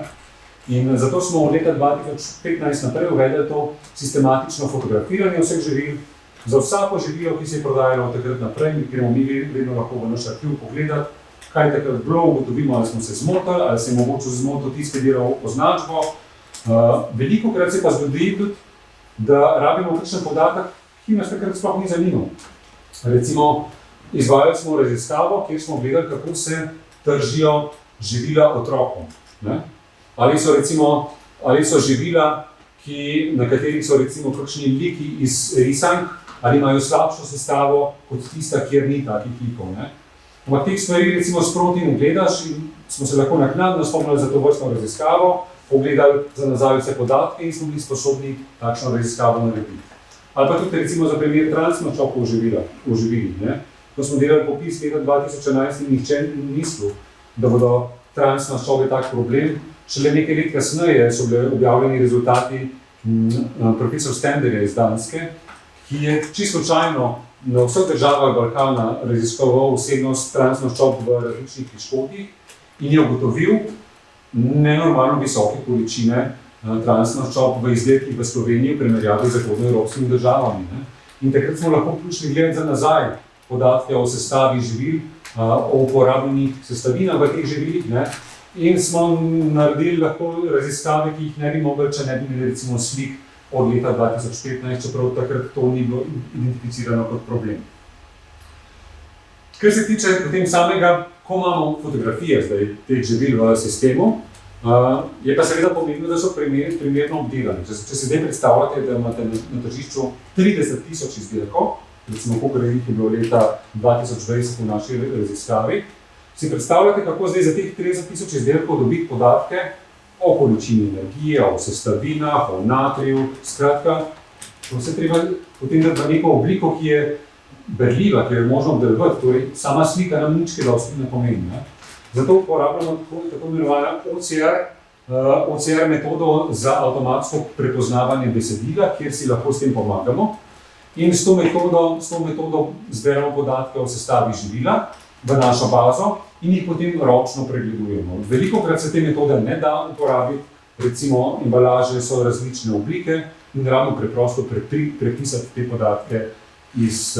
In zato smo od leta 2015 naprej uvedli to sistematično fotografiranje vseh živil. Za vsako živilo, ki se je prodajalo od takrat naprej, gremo mi vedno lahko v naš arhiv pogledati, kaj takrat bilo, ugotovimo, ali smo se zmotili, ali se je mogoče zmotil tisti delal označbo. Velikokrat se pa zgodi tudi, da rabimo kakšen podatek, ki nas takrat sploh ni zanimal. Recimo, izvajali smo raziskavo, kjer smo gledali, kako se tržijo živila otrokom. Ne? Ali so živila, na katerih so recimo kakšni liki iz risank, ali imajo slabšo sestavo kot tista, kjer ni takih likov. Ne? Ampak teh stvari recimo sproti ne gledaš in smo se lahko naknadno spomnili za to vrstno raziskavo, pogledali za nazaj vse podatke in smo bili sposobni takšno raziskavo narediti. Ali pa tudi recimo za primer transmaščobkov v živilih. Ko smo delali popis leta 2011 in nihče ni mislil, da bodo transmaščobe tak problem. Šele nekaj let kasneje so bili objavljeni rezultati profesor Stenderja iz Danske, ki je čisto slučajno na vseh državah Balkana raziskoval vsebnost transmaščob v različnih piškotih in je ugotovil nenormalno visoke količine transmaščob v izdelkih v Sloveniji v primerjavi z zahodnoevropskimi državami. In takrat smo lahko prišli gledati za nazaj podatke o sestavi živil, o uporabljenih sestavinah v teh živilih, in smo naredili lahko raziskave, ki jih ne bi mogli, če ne bi imeli recimo slik od leta 2015, čeprav takrat to ni bilo identificirano kot problem. Kar se tiče potem samega, ko imamo fotografije zdaj teh živil v sistemu, je pa seveda pomembno, da so primerno obdelani. Če si zdaj predstavljate, da imate na tržišču 30,000 izdelkov, recimo koliko jih je bilo leta 2020 v naši raziskavi, si predstavljate, kako zdaj za teh 30,000 izdelkov dobiti podatke o količini energije, o sestavinah, o natriju, skratka, to se treba potem dati v neko obliko, ki je berljiva, ki jo je možno obdelovati, torej sama slika nam nič kaj dosti ne pomeni. Zato uporabljamo tako imenovano OCR metodo za avtomatsko prepoznavanje besedila, kjer si lahko s tem pomagamo. In s to metodo zberemo podatke o sestavi živila v našo bazo in jih potem ročno pregledujemo. Velikokrat se te metode ne da uporabiti, recimo embalaže so različne oblike in ravno preprosto prepisati te podatke iz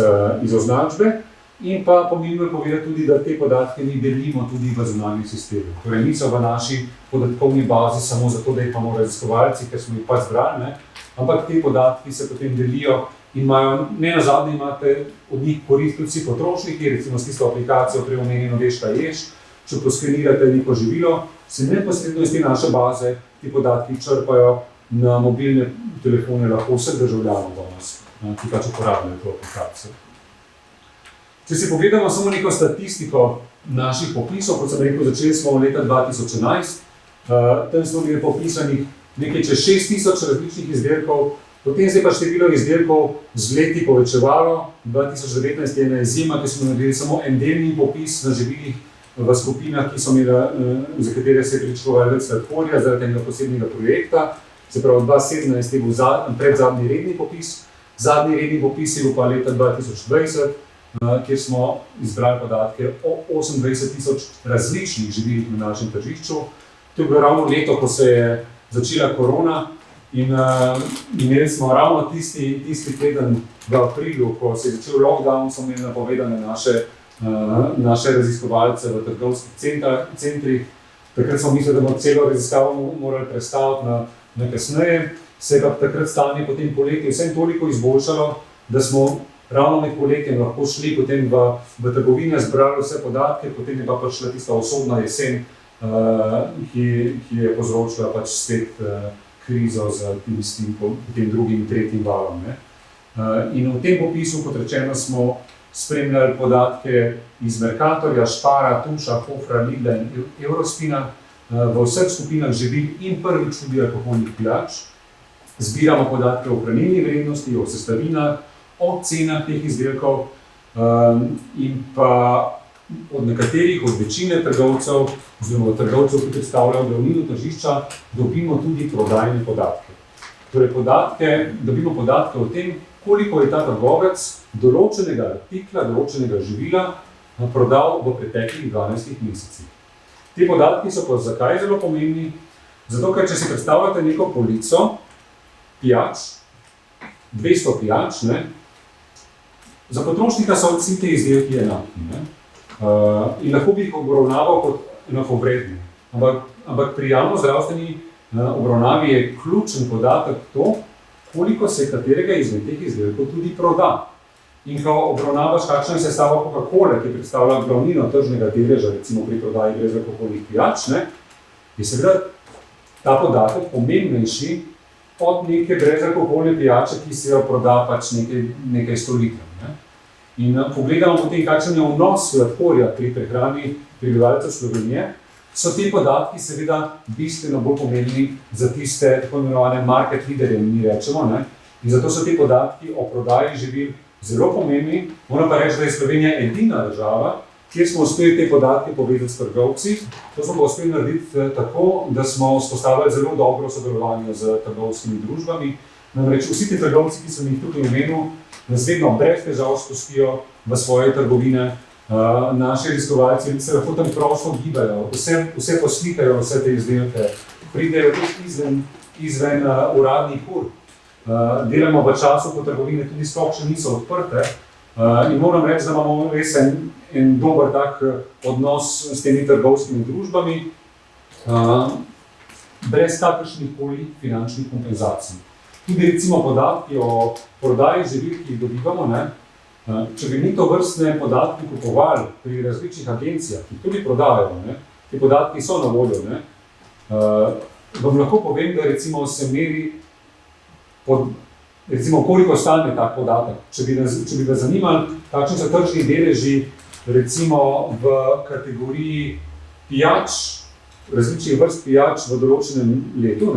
označbe. In pa pomembno je povedati tudi, da te podatke mi delimo tudi v zunanjih sistemih. Torej niso v naši podatkovni bazi samo zato, da jih imamo raziskovalci, ker smo jih pač zbrali, ampak te podatki se potem delijo in imajo, ne nazadnje imate od njih korist tudi vsi potrošniki, recimo s tisto aplikacijo prej omenjeno Veš, kaj ješ. Če poskenirate neko živilo, se neposredno iz te naše baze ti podatki črpajo na mobilne telefone lahko vseh državljanov danes, ki pač uporabljajo to aplikacijo. Če si pogledamo samo neko statistiko naših popisov, kot sem rekel, začeli smo leta 2011, tam smo bili popisanih nekaj čez 6,000 različnih izdelkov, potem se je pa število izdelkov z leti povečevalo. 2019 je ena izjema, ki smo naredili samo en delni popis na živilih v skupinah, za katere se je pričakovalo več sladkorja zaradi enega posebnega projekta. Se pravi, 2017 je bil predzadnji redni popis, zadnji redni popis je bil pa leta 2020, kjer smo izbrali podatke o 28,000 različnih živilih na našem tržišču. To je bilo ravno leto, ko se je začela korona in imeli smo ravno tisti teden v aprilu, ko se je začel lockdown, smo imeli napovedane naše raziskovalce v trgovskih centrih. Takrat smo mislili, da bomo celo raziskavo morali prestaviti na kasneje. Se je pa takrat stanje potem poletje vsem toliko izboljšalo, da smo ravno med poletjem lahko šli potem v trgovine, zbrali vse podatke, potem je pa prišla tista usodna jesen, ki je povzročila pač spet krizo z tem drugim in tretjim valom. In v tem popisu, kot rečeno, smo spremljali podatke iz Mercatorja, Spara, Tuša, Hofra, Lidla in Eurospina v vseh skupinah živil in prvič tudi alkoholnih pijač. Zbiramo podatke o hranilni vrednosti, o sestavinah, o cenah teh izdelkov in pa od nekaterih, od večine trgovcev, oziroma od trgovcev, ki predstavljajo glavnino tržišča, dobimo tudi prodajne podatke. Torej dobimo podatke o tem, koliko je ta trgovec določenega artikla, določenega živila prodal v preteklih 12 mesecih. Te podatki so pa zakaj zelo pomembni? Zato, ker če si predstavljate neko polico pijač, 200 pijač, za potrošnika so vsi te izdelki enaki. In lahko bi jih obravnaval kot enakovredne. Ampak pri javnozdravstveni obravnavi je ključen podatek to, koliko se katerega izmed teh izdelkov tudi proda. In ko obravnavaš, kakšna je sestava Coca-Cole, ki predstavlja glavnino tržnega deleža, recimo pri prodaji brezalkoholnih pijač, je seveda ta podatek pomembnejši od neke brezalkoholne pijače, ki se jo proda pač nekaj 100 litrov. In pogledamo potem, kakšen je vnos sladkorja pri prehrani prebivalcev Slovenije, so ti podatki seveda bistveno bolj pomembni za tiste tako imenovane market leaderje, mi rečemo. In zato so ti podatki o prodaji živil zelo pomembni. Moram pa reči, da je Slovenija edina država, kjer smo uspeli te podatke povezati s trgovci. To smo pa uspeli narediti tako, da smo vzpostavili zelo dobro sodelovanje z trgovskimi družbami. Namreč vsi ti trgovci, ki sem jih tukaj omenil, nas vedno brez težav spustijo v svoje trgovine. Naši raziskovalci se lahko tam prosto gibajo, vse poslikajo, vse te izdelke, pridejo tudi izven uradnih ur. Delamo v času, ko trgovine tudi sploh še niso odprte. In moram reči, da imamo res en dober tak odnos s temi trgovskimi družbami, brez kakršnih koli finančnih kompenzacij. Tudi recimo podatki o prodaji živil, ki jih dobivamo, če bi mi to vrstne podatke kupovali pri različnih agencijah, ki tudi prodajajo, ti podatki so na voljo, vam lahko povem, da recimo se meri koliko stane tak podatek. Če bi vas zanimali, kakšni so tržni deleži recimo v kategoriji pijač, različnih vrst pijač v določenem letu,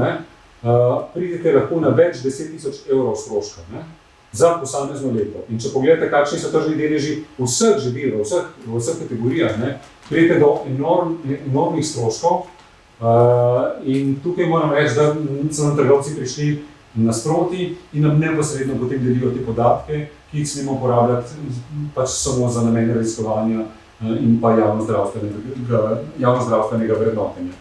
pridete lahko na več 10.000 evrov stroška za posamezno leto. In če pogledate, kakšni so tržni deleži vseh živil, v vseh kategorijah, pridete do enormnih stroškov. In tukaj moram reči, da so nam trgovci prišli nasproti in nam neposredno potem delijo te podatke, ki jih smemo uporabljati pač samo za namen raziskovanja in pa javnozdravstvenega vrednotenja.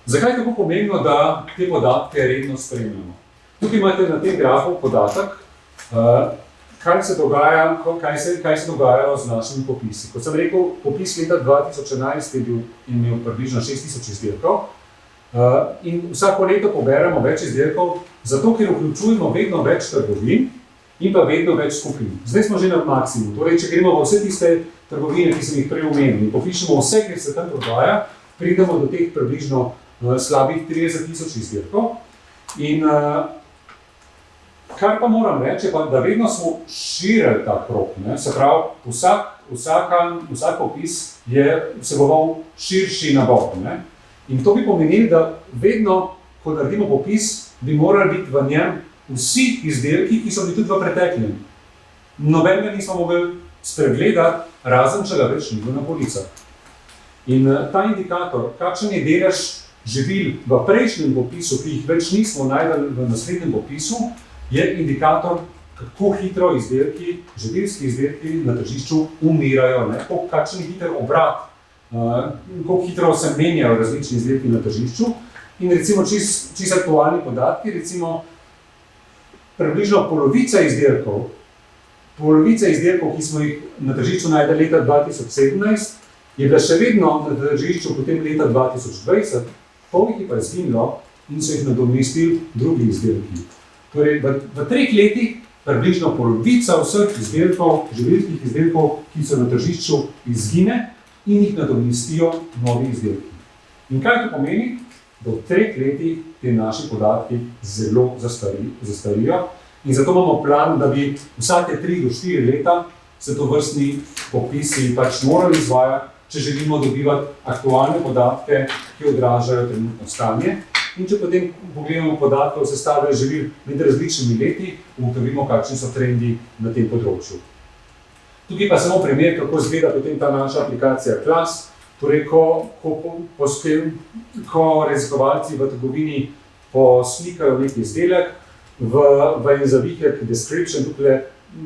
Zakaj je tako pomembno, da te podatke redno spremljamo? Tukaj imate na tem grafu podatek, kaj se dogajalo z našimi popisi. Kot sem rekel, popis leta 2011 je imel približno 6.000 izdelkov in vsako leto poberemo več izdelkov, zato ker vključujemo vedno več trgovin in pa vedno več skupin. Zdaj smo že na maksimumu, torej če gremo v vse tiste trgovine, ki sem jih prej omenil in popišemo vse, kjer se tam prodaja, pridemo do teh približno slabih 30.000 izdelkov. In kar pa moram reči, pa da vedno smo širili ta krog. Se pravi, vsak popis je vseboval širši nabor. In to bi pomenilo, da vedno, ko naredimo popis, bi morali biti v njem vsi izdelki, ki so bili tudi v preteklem. Nobenega nismo mogli spregledati, razen če ga več ni bilo na policah. In ta indikator, kakšen je delež živil v prejšnjem popisu, ki jih več nismo najdeli v naslednjem popisu, je indikator, kako hitro živilski izdelki na tržišču umirajo, kakšen hiter obrat, kako hitro se menjajo različni izdelki na tržišču. In recimo čisto aktualni podatki, recimo približno polovica izdelkov, ki smo jih na tržišču najdeli leta 2017, je bila še vedno na tržišču potem leta 2020, pol jih je pa izginilo in so jih nadomestili drugi izdelki. Torej, v 3 letih približno polovica vseh živilskih izdelkov, ki so na tržišču, izgine in jih nadomestijo novi izdelki. In kaj to pomeni? Do 3 letih te naši podatki zelo zastarijo in zato imamo plan, da bi vsake 3 do 4 leta se tovrstni popisi pač morali izvajati, če želimo dobivati aktualne podatke, ki odražajo trenutno stanje. In če potem pogledamo podatke o sestavi živil med različnimi leti, ugotovimo, kakšni so trendi na tem področju. Tukaj pa samo primer, kako izgleda potem ta naša aplikacija Klas. Torej, ko raziskovalci v trgovini poslikajo neki izdelek, v en zavihek description tukaj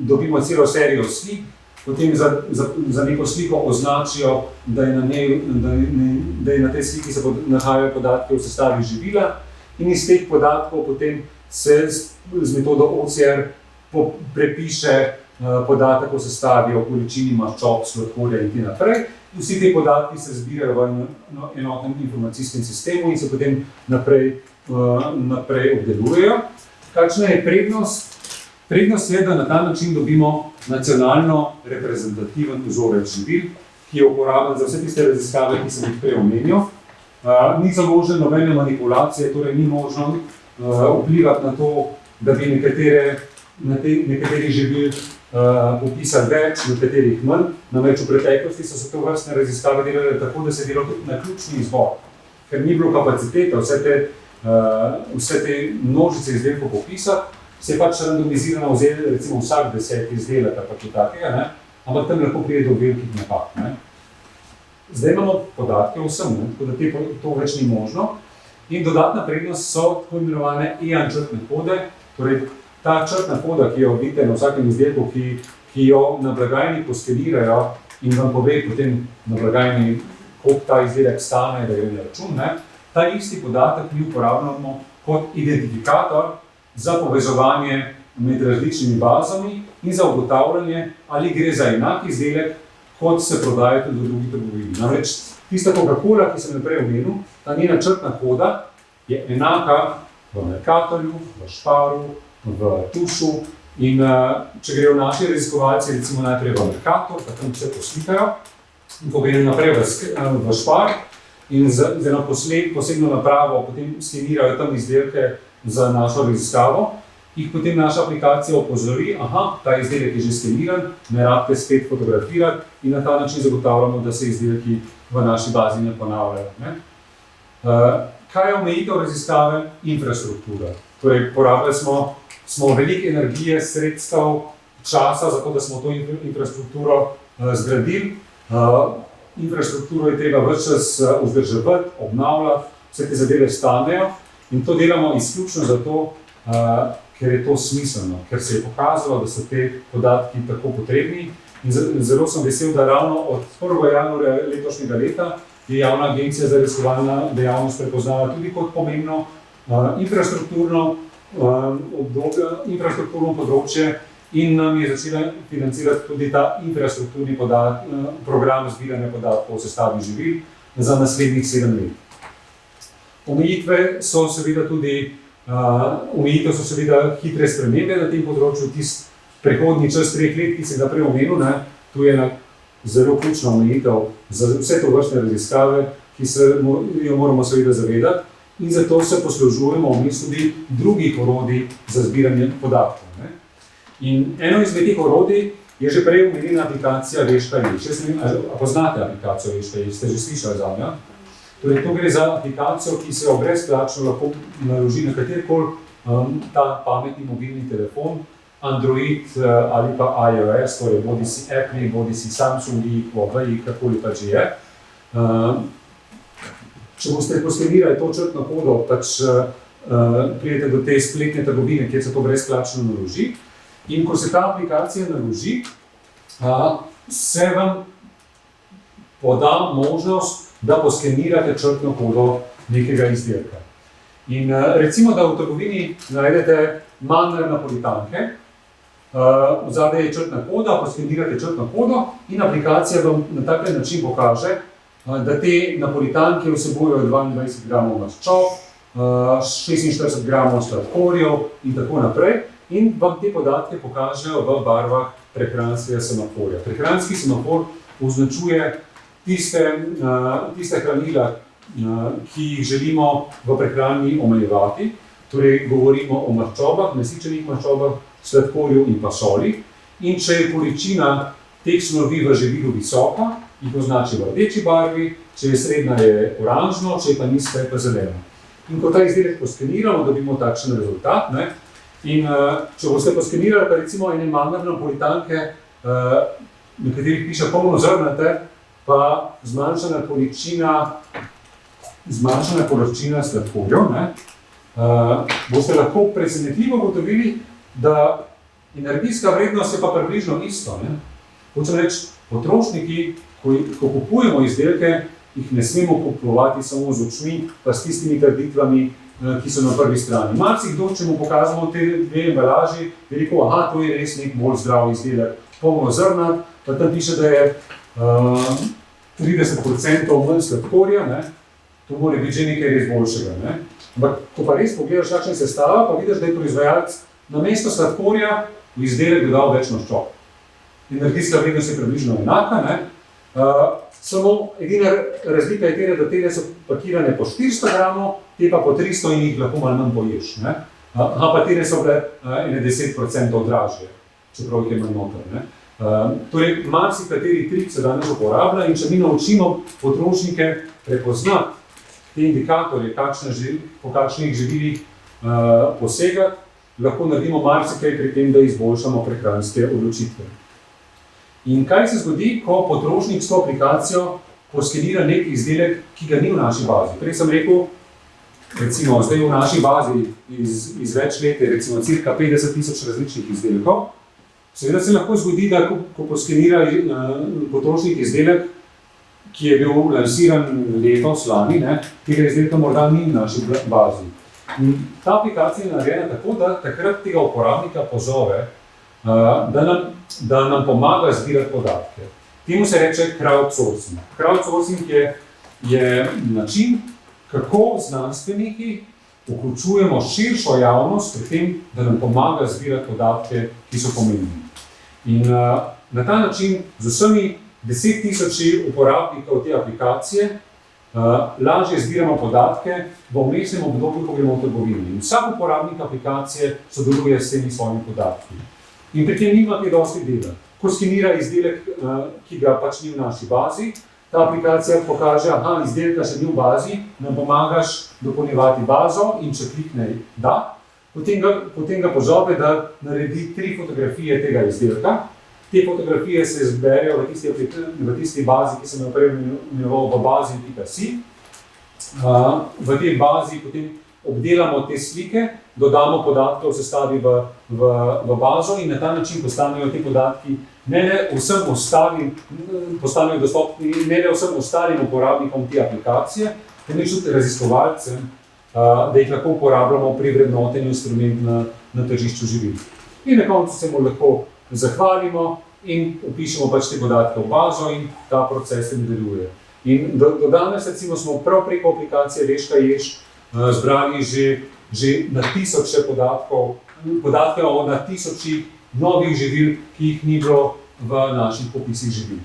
dobimo celo serijo slik, potem za neko sliko označijo, da je na tej sliki se nahajajo podatki o sestavi živila in iz teh podatkov potem se z metodo OCR prepiše podatek o sestavi, o količini maščob, sladkorja in naprej. Vsi te podatki se zbirajo v enotnem informacijskem sistemu in se potem naprej obdelujejo. Kakšna je prednost Prednost je, da na ta način dobimo nacionalno reprezentativen vzorec živil, ki je uporaben za vse tiste raziskave, ki sem jih prej omenil. Ni založen nobene manipulacije, torej ni možno vplivati na to, da bi nekaterih živil popisali več, nekaterih manj. Namreč v preteklosti so se to vrstne raziskave delale tako, da se je delal na ključni izbor, ker ni bilo kapacitete vse te množice izdelkov popisati, se je pač randomizirano vzeli recimo vsak 10 izdelek ali pa kaj takega, ne? Ampak tam lahko pride do velikih napak. Ne? Zdaj imamo podatke o vsem, ne? Tako da to več ni možno. In dodatna prednost so tako imenovane EAN črtne kode, torej ta črtna koda, ki jo vidite na vsakem izdelku, ki jo na blagajni poskenirajo in vam pove potem na blagajni, koliko ta izdelek stane, da gre na račun, ne? Ta isti podatek mi uporabljamo kot identifikator za povezovanje med različnimi bazami in za ugotavljanje, ali gre za enak izdelek, kot se prodaja tudi v drugih trgovini. Namreč tista Coca-Cola, ki sem jo prej omenil, ta njena črtna koda je enaka v Mercatorju, v Sparu, v Tušu in če grejo naši raziskovalci recimo najprej v Mercator, pa tam vse poslikajo, in ko grejo naprej v Spar in z eno posebno napravo potem skenirajo tam izdelke za našo raziskavo, jih potem naša aplikacija opozori, ta izdelek je že skeniran, ne rabite spet fotografirati in na ta način zagotavljamo, da se izdelki v naši bazi ne ponavljajo. Ne? Kaj je omejitev raziskave? Infrastruktura. Torej, porabili smo veliko energije, sredstev, časa za to, da smo to infrastrukturo zgradili. Infrastrukturo je treba ves čas vzdrževati, obnavljati, vse te zadeve stanejo in to delamo izključno zato, ker je to smiselno, ker se je pokazalo, da so te podatki tako potrebni in zelo sem vesel, da ravno od 1. januarja letošnjega leta je Javna agencija za raziskovalno dejavnost prepoznala tudi kot pomembno infrastrukturno področje in nam je začela financirati tudi ta infrastrukturni program zbiranja podatkov o sestavi živil za naslednjih 7 let. Omejitve so seveda tudi hitre spremembe na tem področju, tisti prehodni čas 3 let, ki sem ga prej omenil, tu je ena zelo ključna omejitev za vse to vrstne raziskave, ki se jo moramo seveda zavedati in zato se poslužujemo vmes tudi drugih orodij za zbiranje podatkov. In eno izmed teh orodij je že prej omenjena aplikacija Veš.ješ. Jaz ne vem, ali poznate aplikacijo Veš.ješ, ste že slišali zanjo? Torej, to gre za aplikacijo, ki se jo brezplačno lahko naloži na katerikoli ta pametni mobilni telefon, Android ali pa iOS, torej bodisi Apple, bodisi Samsungi, Huawei, kakoli pa že je. Če boste poskenirali to črtno kodo, pač pridete do te spletne trgovine, kjer se to brezplačno naloži. In ko se ta aplikacija naloži, se vam poda možnost, da poskenirate črtno kodo nekega izdelka. In recimo, da v trgovini najdete mandar napolitanke, zadaj je črtna koda, poskenirate črtno kodo in aplikacija vam na tak način pokaže, da te napolitanke vsebujejo 22 gramov maščob, 46 gramov sladkorjev in tako naprej. In vam te podatke pokažejo v barvah prehranskega semaforja. Prehranski semafor označuje tiste hranila, ki jih želimo v prehrani omejevati. Torej, govorimo o maščobah, nasičenih maščobah, sladkorju in pa soli. In če je količina teh snovi v živilu visoka, jih označi v rdeči barvi, če je srednja, je oranžno, če pa nizka, je pa zeleno. In ko ta izdelek poskeniramo, dobimo takšen rezultat. In če boste poskenirali pa recimo ene mandar napolitanke, na katerih piše polnozrnate, pa zmanjšana količina sladkorjev, boste lahko presenetljivo ugotovili, da energijska vrednost je pa približno isto. Hočem reči, potrošniki, ko kupujemo izdelke, jih ne smemo kupovati samo z očmi, pa s tistimi trditvami, ki so na prvi strani. Marsikdo, če mu pokažemo te dve embalaži, je rekel, to je res nek bolj zdrav izdelek, polnozrnat, pa tam piše, da je 30% manj sladkorja, to mora biti že nekaj res boljšega. Ampak, ko pa res pogledaš, kakšna sestava, pa vidiš, da je proizvajalec namesto sladkorja v izdelek dodal več maščob. Energijska vrednost je približno enaka, ne? Samo edina razlika je tega, da tele so pakirane po 400 gramov, te pa po 300 in jih lahko malo manj poješ. Ne? Pa tele so bile 10% dražje, čeprav jih je manj noter. Ne? Torej, marsikateri trik se danes uporablja in če mi naučimo potrošnike prepoznati te indikatorje, po kakšnih živilih posegati, lahko naredimo marsikaj pri tem, da izboljšamo prehranske odločitve. In kaj se zgodi, ko potrošnik s to aplikacijo poskenira nek izdelek, ki ga ni v naši bazi? Prej sem rekel, recimo, zdaj v naši bazi iz več let je recimo cirka 50 000 različnih izdelkov. Seveda se lahko zgodi, da ko poskenira potrošnik izdelek, ki je bil lansiran letos, lani, tega izdelka morda ni v naši bazi. In ta aplikacija je narejena tako, da takrat tega uporabnika pozove, da nam pomaga zbirati podatke. Temu se reče crowdsourcing. Crowdsourcing je način, kako znanstveniki vključujemo širšo javnost pri tem, da nam pomaga zbirati podatke, ki so pomembni. In na ta način z vsemi 10 000 uporabnikov te aplikacije lažje zbiramo podatke v vmesnem obdobju, ko gremo v trgovini. In vsak uporabnik aplikacije sodeluje s temi svojimi podatki. In pri tem nima kaj dosti dela. Ko skenira izdelek, ki ga pač ni v naši bazi, ta aplikacija pokaže, izdelka še ni v bazi, nam pomagaš dopolnjevati bazo in če klikne da, potem ga pozove, da naredi 3 fotografije tega izdelka. Te fotografije se zberejo v tisti bazi, ki sem jo prej imenoval v bazi.si. V tej bazi potem obdelamo te slike, dodamo podatke o sestavi v bazo in na ta način postanejo te podatki ne le vsem ostalim uporabnikom te aplikacije, temveč tudi raziskovalcem, da jih lahko uporabljamo pri vrednotenju instrument na tržišču živil. In na koncu se mu lahko zahvalimo in vpišemo pač te podatke v bazo in ta proces se nadaljuje. In do danes recimo smo prav preko aplikacije Veš, kaj ješ zbrali že na tisoče podatke o na tisočih novih živil, ki jih ni bilo v naših popisih živil.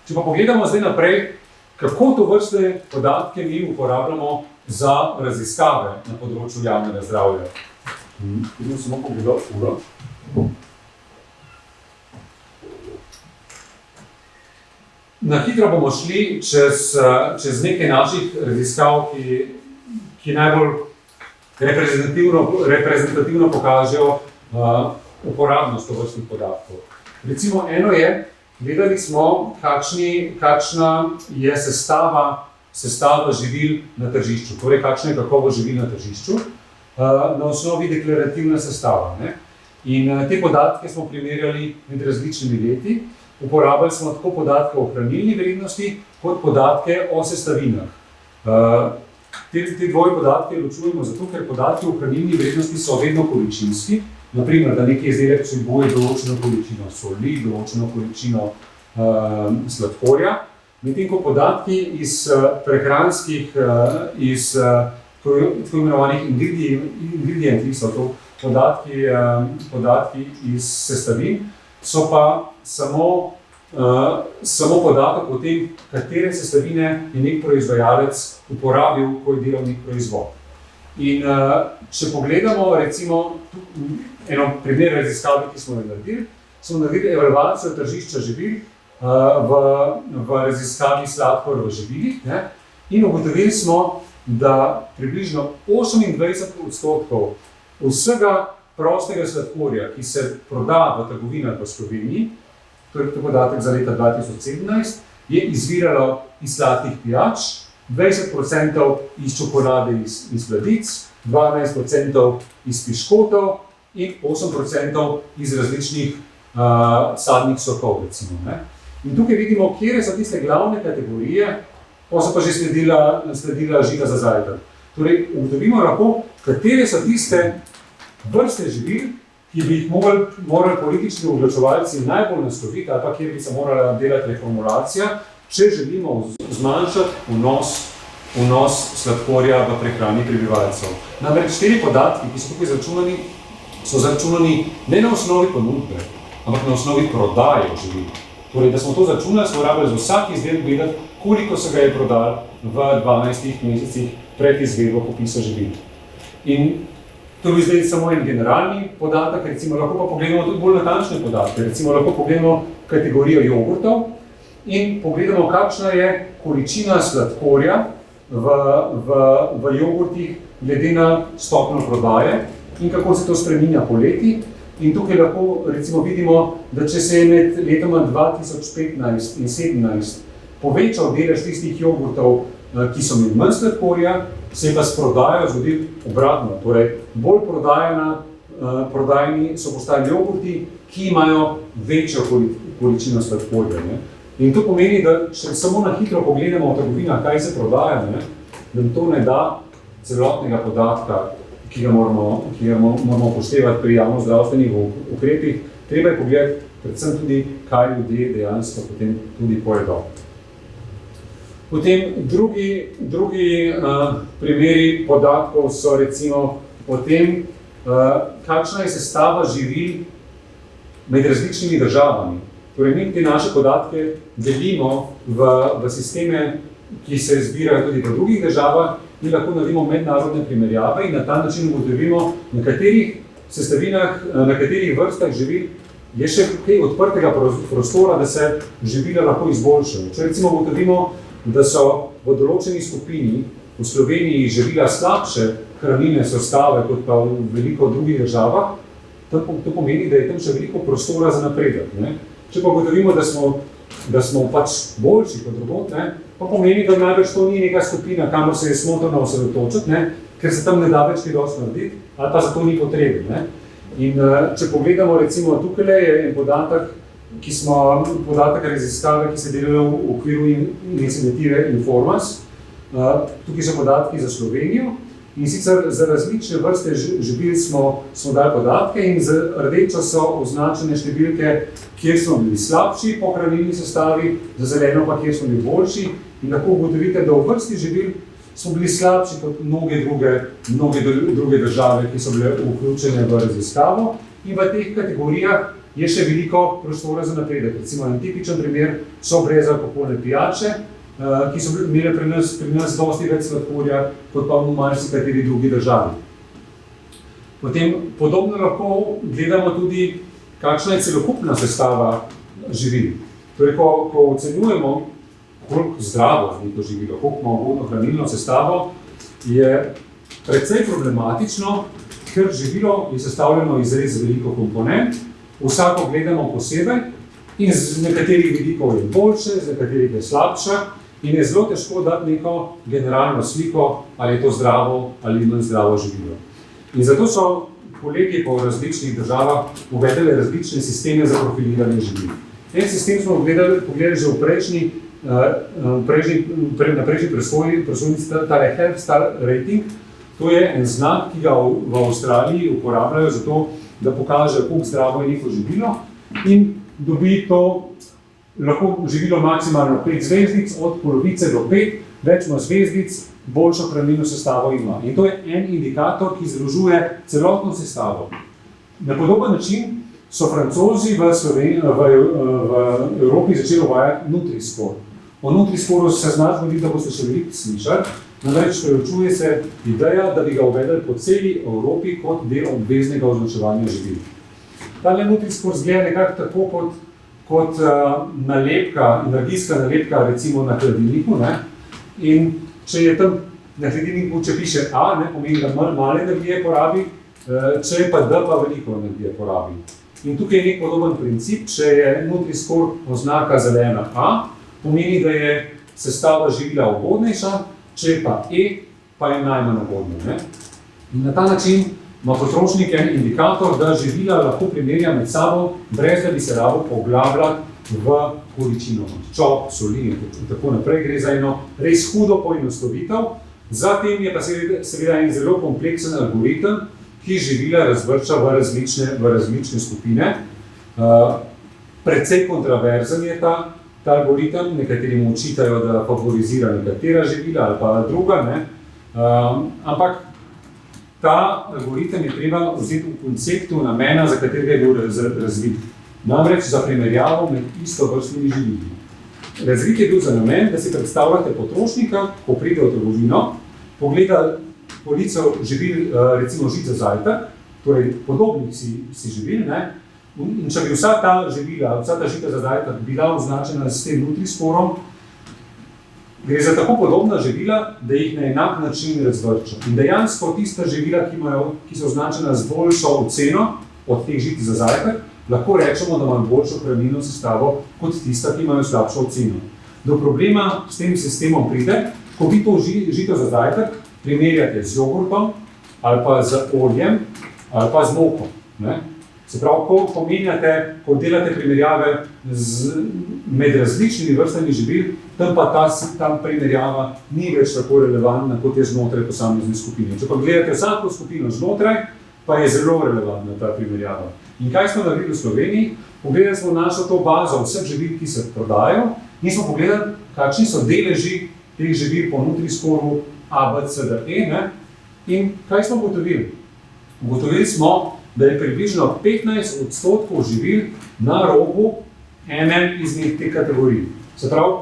Če pa pogledamo zdaj naprej, kako tovrstne podatke mi uporabljamo za raziskave na področju javnega zdravja. Idem samo pogledal uro. Na hitro bomo šli čez nekaj naših raziskav, ki najbolj reprezentativno pokažejo uporabnost tovrstnih podatkov. Recimo eno je, gledali smo, kakšna je sestava živil na tržišču, torej kakšna je kakovost živil na tržišču, na osnovi deklarativne sestave. In te podatke smo primerjali med različnimi leti. Uporabljali smo tako podatke o hranilni vrednosti, kot podatke o sestavinah. Te dvoje podatke ločujemo zato, ker podatki o hranilni vrednosti so vedno količinski. Naprimer, da neki izdelek vsebuje določeno količino soli, določeno količino sladkorja. Medtem ko podatki iz prehranskih, iz tako imenovanih ingredientih, so to podatki iz sestavin, so pa samo podatek o tem, katere sestavine je nek proizvajalec uporabil, ko je delal nek proizvod. In če pogledamo recimo eno primer raziskave, ki smo jo naredili, smo naredili evalvacijo tržišča živil v raziskavi sladkor v živilih, in ugotovili smo, da približno 28% vsega prostega sladkorja, ki se proda v trgovinah v Sloveniji, to je podatek za leta 2017, je izviralo iz sladkih pijač, 20% iz čokolade iz sladic, 12% iz piškotov in 8% iz različnih sadnih sokov, recimo. In tukaj vidimo, kje so tiste glavne kategorije, pa so pa že sledila žiga za zajtrk. Torej, ugotovimo lahko, katere so tiste vrste živil, ki bi jih morali politični odločevalci najbolj nasloviti, ali pa kjer bi se morala delati reformulacija, če želimo zmanjšati vnos sladkorja v prehrani prebivalcev. Namreč 4 podatki, ki so tukaj izračunani, so zaračunani ne na osnovi ponudbe, ampak na osnovi prodaje živil. Torej, da smo to zaračunali, smo rabili za vsak izdelek vedeti, koliko se ga je prodal v 12 mesecih pred izvedbo popisa živil. In to bi zdaj samo en generalni podatek, recimo lahko pa pogledamo tudi bolj natančne podatke, recimo lahko pogledamo kategorijo jogurtov in pogledamo, kakšna je količina sladkorja v jogurtih glede na stopnjo prodaje in kako se to spreminja po letih. In tukaj lahko recimo vidimo, da če se je med letoma 2015 in 2017 povečal delež tistih jogurtov, ki so imeli manj sladkorja, se je pa s prodajo zgodil obratno. Torej, bolj prodajni so postali jogurti, ki imajo večjo količino sladkorja. Ne? In to pomeni, da če samo na hitro pogledamo v trgovinah, kaj se prodaja, ne? Nam to ne da celotnega podatka, ki ga moramo upoštevati pri javnozdravstvenih ukrepih. Treba je pogledati predvsem tudi, kaj ljudje dejansko potem tudi pojedo. Potem drugi primeri podatkov so recimo o tem, kakšna je sestava živil med različnimi državami. Torej, mi te naše podatke delimo v sisteme, ki se zbirajo tudi v drugih državah, mi lahko naredimo mednarodne primerjave in na ta način ugotovimo, na katerih sestavinah, na katerih vrstah živil je še kaj odprtega prostora, da se živila lahko izboljšajo. Če recimo ugotovimo, da so v določeni skupini v Sloveniji živila slabše hranilne sestave kot pa v veliko drugih državah, to pomeni, da je tam še veliko prostora za napredek. Ne? Če pa ugotovimo, da smo pač boljši kot drugod, pa pomeni, da največ to ni neka skupina, kamor se je smotrno osredotočiti, ker se tam ne da več kaj dosti narediti, ali pa za to ni potreben. Ne? In če pogledamo, recimo tukaj je en podatek, podatek raziskave, ki se delajo v okviru iniciative Informas. Tukaj so podatki za Slovenijo in sicer za različne vrste živil smo dali podatke in z rdečo so označene številke, kjer smo bili slabši po hranilni sestavi, za zeleno pa kjer smo bili boljši. In lahko ugotovite, da v vrsti živil smo bili slabši kot mnoge druge države, ki so bile vključene v raziskavo. In v teh kategorijah je še veliko prostora za napredek. Recimo, en tipičen primer so brezalkoholne pijače, ki so imele pri nas dosti več sladkorja, kot pa v marsikateri drugi državi. Potem podobno lahko gledamo tudi, kakšna je celokupna sestava živil. Torej, ko ocenjujemo, koliko zdravo je to živilo, koliko ima ugodno hranilno sestavo, je precej problematično, ker živilo je sestavljeno iz res veliko komponent, vsako gledamo posebej in z nekaterih vidikov je boljše, z nekaterih je slabše in je zelo težko dati neko generalno sliko, ali je to zdravo ali manj zdravo živilo. In zato so kolegi po različnih državah uvedli različne sisteme za profiliranje živil. En sistem smo pogledali že na prejšnji presojnici, tale Health Star Rating. To je en znak, ki ga v Avstraliji uporabljajo za to, da pokažejo, koliko zdravo je neko živilo in dobi to lahko živilo maksimalno 5 zvezdic, od polovice do 5, več ima zvezdic, boljšo hranilno sestavo ima. In to je en indikator, ki združuje celotno sestavo. Na podoben način so Francozi v Evropi začeli uvajati Nutri-Score. O Nutri-Scoreu se zna zgoditi, da boste še veliko slišali, namreč preučuje se ideja, da bi ga uvedli po celi Evropi kot del obveznega označevanja živil. Tale Nutri-Score zgleda nekako tako kot nalepka, energijska nalepka recimo na hladilniku, in če je tam na hladilniku, če piše A, pomeni, da malo energije porabi, če je pa D, pa veliko energije porabi. In tukaj je nek podoben princip, če je Nutri-Score oznaka zelena A, pomeni, da je sestava živila ugodnejša, če je pa E, pa je najmanj ugodna. In na ta način ima potrošnik en indikator, da živila lahko primerja med sabo, brez da bi se rabo poglabljati v količino maščob, soli in tako naprej. Gre za eno res hudo poenostavitev. Zatem je pa seveda en zelo kompleksen algoritem, ki živila razvršča v različne skupine. Precej kontroverzen je ta algoritem, nekateri mu očitajo, da favorizira nekatera živila ali pa druga, ampak ta algoritem je treba vzeti v konceptu namena, za katerega je bil razvit. Namreč za primerjavo med istovrstnimi živili. Razvit je bil za namen, da si predstavljate potrošnika, ko pride v trgovino, pogleda polico živil, recimo žit za zajtrk, torej podobnih si živil, ne? In če bi vsa ta živila, vsa ta žita za zajtrk bila označena s tem Nutri-Scorom, gre za tako podobna živila, da jih na enak način razvrča. In dejansko tista živila, ki so označena z boljšo oceno od teh žit za zajtrk, lahko rečemo, da imajo boljšo hranilno sestavo kot tista, ki imajo slabšo oceno. Do problema s tem sistemom pride, ko vi to žito za zajtrk primerjate z jogurtom ali pa z oljem ali pa z moko. Ne? Se pravi, ko menjate, ko delate primerjave med različnimi vrstami živil, tam pa ta primerjava ni več tako relevantna, kot je znotraj posamezne skupine. Če pa gledate vsako skupino znotraj, pa je zelo relevantna ta primerjava. In kaj smo naredili v Sloveniji? Pogledali smo našo to bazo vseh živil, ki se prodajajo, in smo pogledali, kakšni so deleži teh živil po Nutri-Scoru A, B, C, D, E, ne? In kaj smo ugotovili? Ugotovili smo, da je približno 15% živil na robu ene izmed teh kategorij. Se pravi,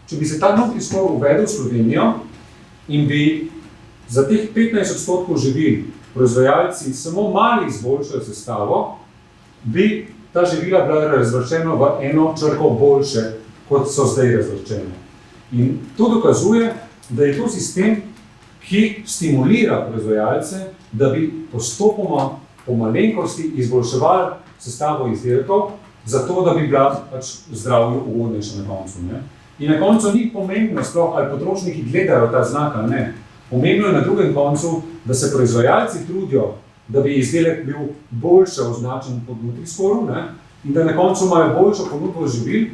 če bi se ta Nutri-Score uvedel v Slovenijo in bi za teh 15% živil proizvajalci samo malo izboljšali sestavo, bi ta živila bila razvrščena v eno črko boljše, kot so zdaj razvrščene. In to dokazuje, da je to sistem, ki stimulira proizvajalce, da bi postopoma po malenkosti izboljševali sestavo izdelkov, zato da bi bila pač zdravju ugodnejša na koncu. Ne? In na koncu ni pomembno sploh, ali potrošniki gledajo ta znak ali ne. Pomembno je na drugem koncu, da se proizvajalci trudijo, da bi izdelek bil boljše označen pod Nutri-Scoru, ne? In da na koncu imajo boljšo ponudbo živil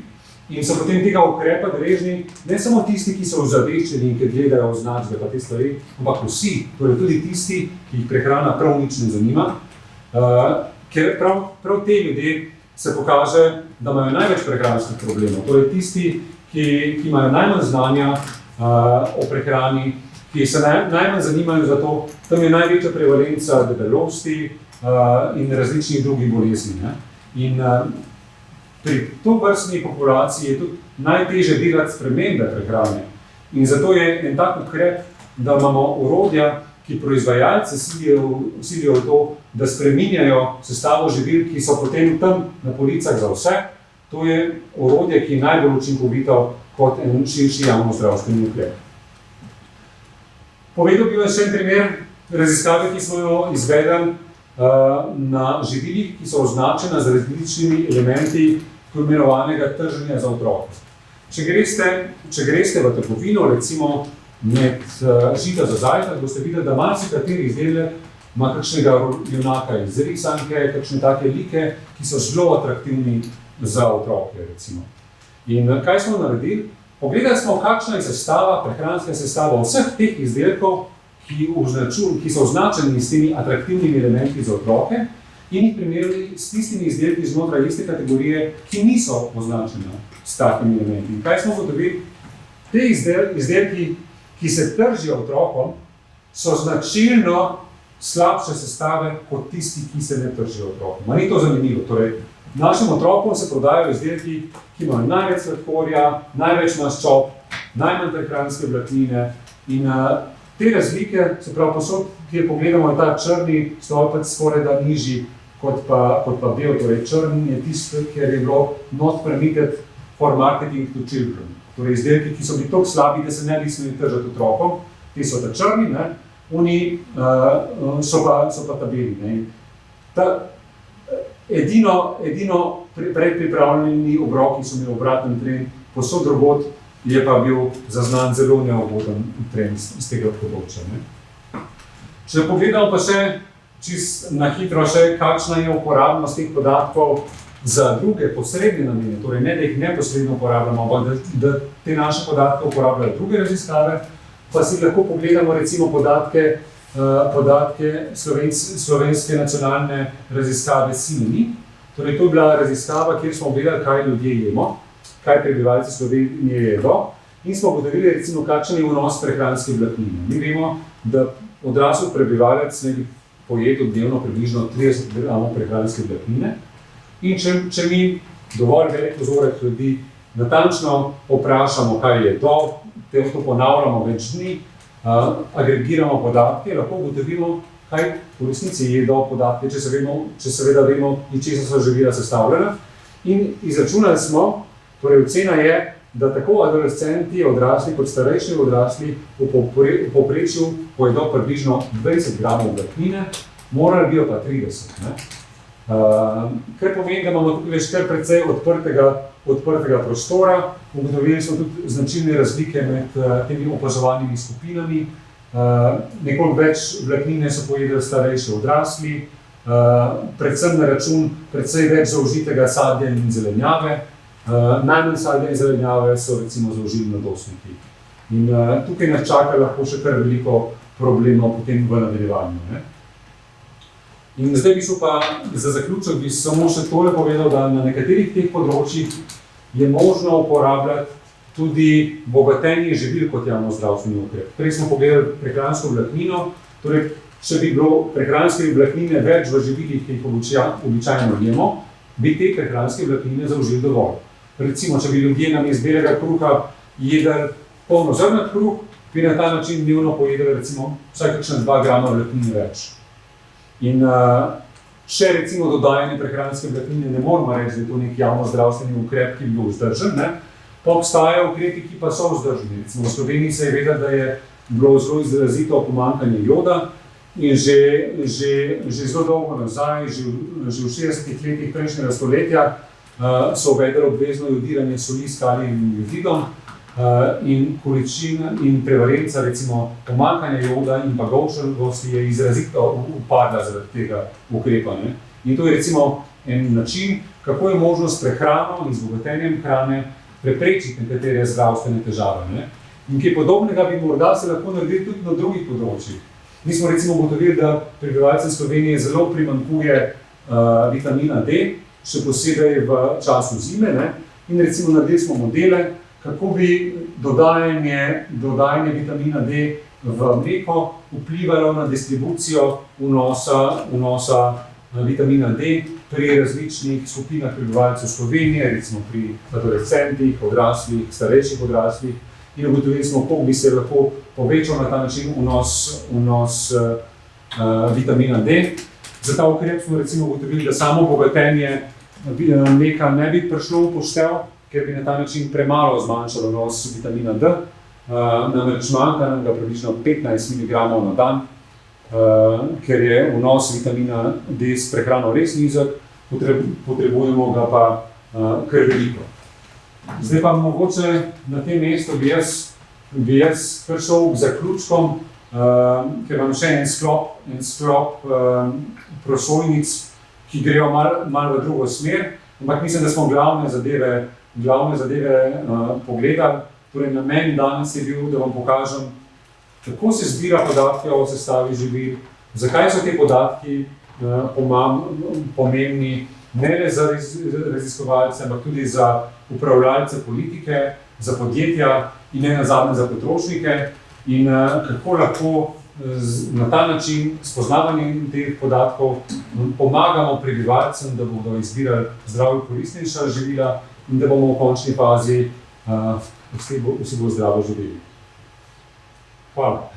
in so potem tega ukrepa deležni ne samo tisti, ki so ozaveščeni in ki gledajo označbe pa te stvari, ampak vsi, torej tudi tisti, ki jih prehrana prav nič ne zanima, ker prav te ljudje se pokaže, da imajo največ prehranskih problemov. Torej tisti, ki imajo najmanj znanja o prehrani, ki se najmanj zanimajo za to, tam je največja prevalenca debelosti in različnih drugih bolezni. Ne? In pri tovrstni populaciji je tudi najtežje delati spremembe prehrane. In zato je en tak ukrep, da imamo orodja, ki proizvajalce silijo v to, da spreminjajo sestavo živil, ki so potem tam na policah za vse. To je orodje, ki je najbolj učinkovito kot en širši javnozdravstveni ukrep. Povedal bi vam še en primer raziskave, ki smo jo izvedli na živilih, ki so označena z različnimi elementi tako imenovanega trženja za otroke. Če greste v trgovino, recimo med žita za zajtrk, boste videli, da marsikateri izdelek ima kakšnega junaka iz risanke, kakšne take like, ki so zelo atraktivni za otroke, recimo. In kaj smo naredili? Pogledali smo, kakšna je sestava, prehranska sestava vseh teh izdelkov, ki so označeni s temi atraktivnimi elementi za otroke in jih primerjali s tistimi izdelki znotraj iste kategorije, ki niso označeni s takimi elementi. In kaj smo ugotovili? Te izdelki, ki se tržijo otrokom, so značilno slabše sestave kot tisti, ki se ne tržijo otrokom. Ma ni to zanimivo. Torej, našim otrokom se prodajajo izdelki, ki imajo največ sladkorja, največ maščob, najmanj prehranske vlaknine in te razlike, se pravi posod, kjer pogledamo, je ta črni stolpec skoraj da nižji kot pa bel, torej črn je tisto, kjer je bilo not permitted for marketing to children. Torej izdelki, ki so bili toliko slabi, da se ne bi smeli tržati otrokom, ti so ta črni, ne? Oni so pa ta beli. Ne? Edino predpripravljeni obroki so imeli obraten trend, posod drugod je pa bil zaznan zelo neugoden trend iz tega področja. Ne? Če pogledamo pa še čisto na hitro kakšna je uporabnost teh podatkov za druge posredne namene, torej ne, da jih neposredno uporabljamo, ampak da te naše podatke uporabljajo druge raziskave, pa si lahko pogledamo recimo podatke slovenske nacionalne raziskave SIMENI. Torej to je bila raziskava, kjer smo gledali, kaj ljudje jemo, kaj prebivalci Slovenije jedo in smo ugotovili recimo, kakšen je vnos prehranske vlaknine. Mi vemo, da odrasel prebivalec pojedel dnevno približno 30 gramov prehranske vlaknine. In če mi dovolj velik vzorec ljudi natančno vprašamo, kaj je to ponavljamo več dni, agregiramo podatke, lahko ugotovimo, kaj v resnici je do podatke, če seveda vemo, iz česa so živila sestavljena. In izračunali smo, torej ocena je, da tako adolescenti, odrasli kot starejši odrasli v povprečju pojedo približno 20 gramov vlaknine, morali bi jo pa 30. Ne? Kar pomeni, da imamo tukaj več kar precej odprtega prostora. Ugotovili smo tudi značilne razlike med temi opazovanimi skupinami. Nekoliko več vlaknine so pojedli starejši odrasli, predvsem na račun precej več zaužitega sadja in zelenjave. Najmanj sadja in zelenjave so recimo zaužili mladostniki. In tukaj nas čaka lahko še kar veliko problemov potem v nadaljevanju. Ne? In zdaj bi šel pa za zaključek, bi samo še tole povedal, da na nekaterih teh področjih je možno uporabljati tudi bogatenje živil kot javnozdravstveni ukrep. Prej smo pogledali prehransko vlaknino, torej če bi bilo prehranske vlaknine več v živilih, ki jih običajno jemo, bi te prehranske vlaknine zaužili dovolj. Recimo, če bi ljudje namesto belega kruha jedli polnozrnat kruh, bi na ta način dnevno pojedli recimo vsaj kakšna 2 grama vlaknine več. In če recimo dodajanje prehranske vlaknine ne moramo reči, da je to nek javnozdravstveni ukrep, ki bi bil vzdržen, ne? Pa obstajajo ukrepi, ki pa so vzdrženi. Recimo v Sloveniji se je vedelo, da je bilo zelo izrazito pomanjkanje joda in že zelo dolgo nazaj, že v 60-ih letih prejšnjega stoletja, so uvedli obvezno jodiranje soli s kalijem in jodidom in količina in prevalenca, recimo pomanjkanje joda in pa golčevnosti je izrazito upadla zaradi tega ukrepa. Ne? In to je recimo en način, kako je možno s prehrano in z bogatenjem hrane preprečiti nekatere zdravstvene težave. Ne? In kaj podobnega bi morda se lahko naredili tudi na drugih področjih. Mi smo recimo ugotovili, da prebivalcem Slovenije zelo primanjkuje vitamina D, še posebej v času zime, ne? In recimo naredili smo modele, kako bi dodajanje vitamina D v mleko vplivalo na distribucijo vnosa vitamina D pri različnih skupinah prebivalcev Slovenije, recimo pri adolescentih, odraslih, starejših odraslih. In ugotovili smo, koliko bi se lahko povečal na ta način vnos vitamina D. Za ta ukrep smo recimo ugotovili, da samo bogatenje mleka ne bi prišlo v poštev, ker bi na ta način premalo zmanjšalo vnos vitamina D. Namreč manjka nam ga približno 15 mg na dan, ker je vnos vitamina D s prehrano res nizek, potrebujemo ga pa kar veliko. Zdaj pa mogoče na tem mestu bi jaz prišel k zaključkom, ker imam še en sklop prosojnic, ki grejo malo v drugo smer, ampak mislim, da smo glavne zadeve pogledali. Torej, namen danes je bil, da vam pokažem, kako se zbira podatke o sestavi živil, zakaj so te podatki pomembni ne le za raziskovalce, ampak tudi za upravljalce politike, za podjetja in ne nazadnje za potrošnike in kako lahko na ta način spoznavanjem teh podatkov pomagamo prebivalcem, da bodo izbirali zdravje koristnejša živila in da bomo v končni fazi vsi bolj zdravo živeli. Hvala.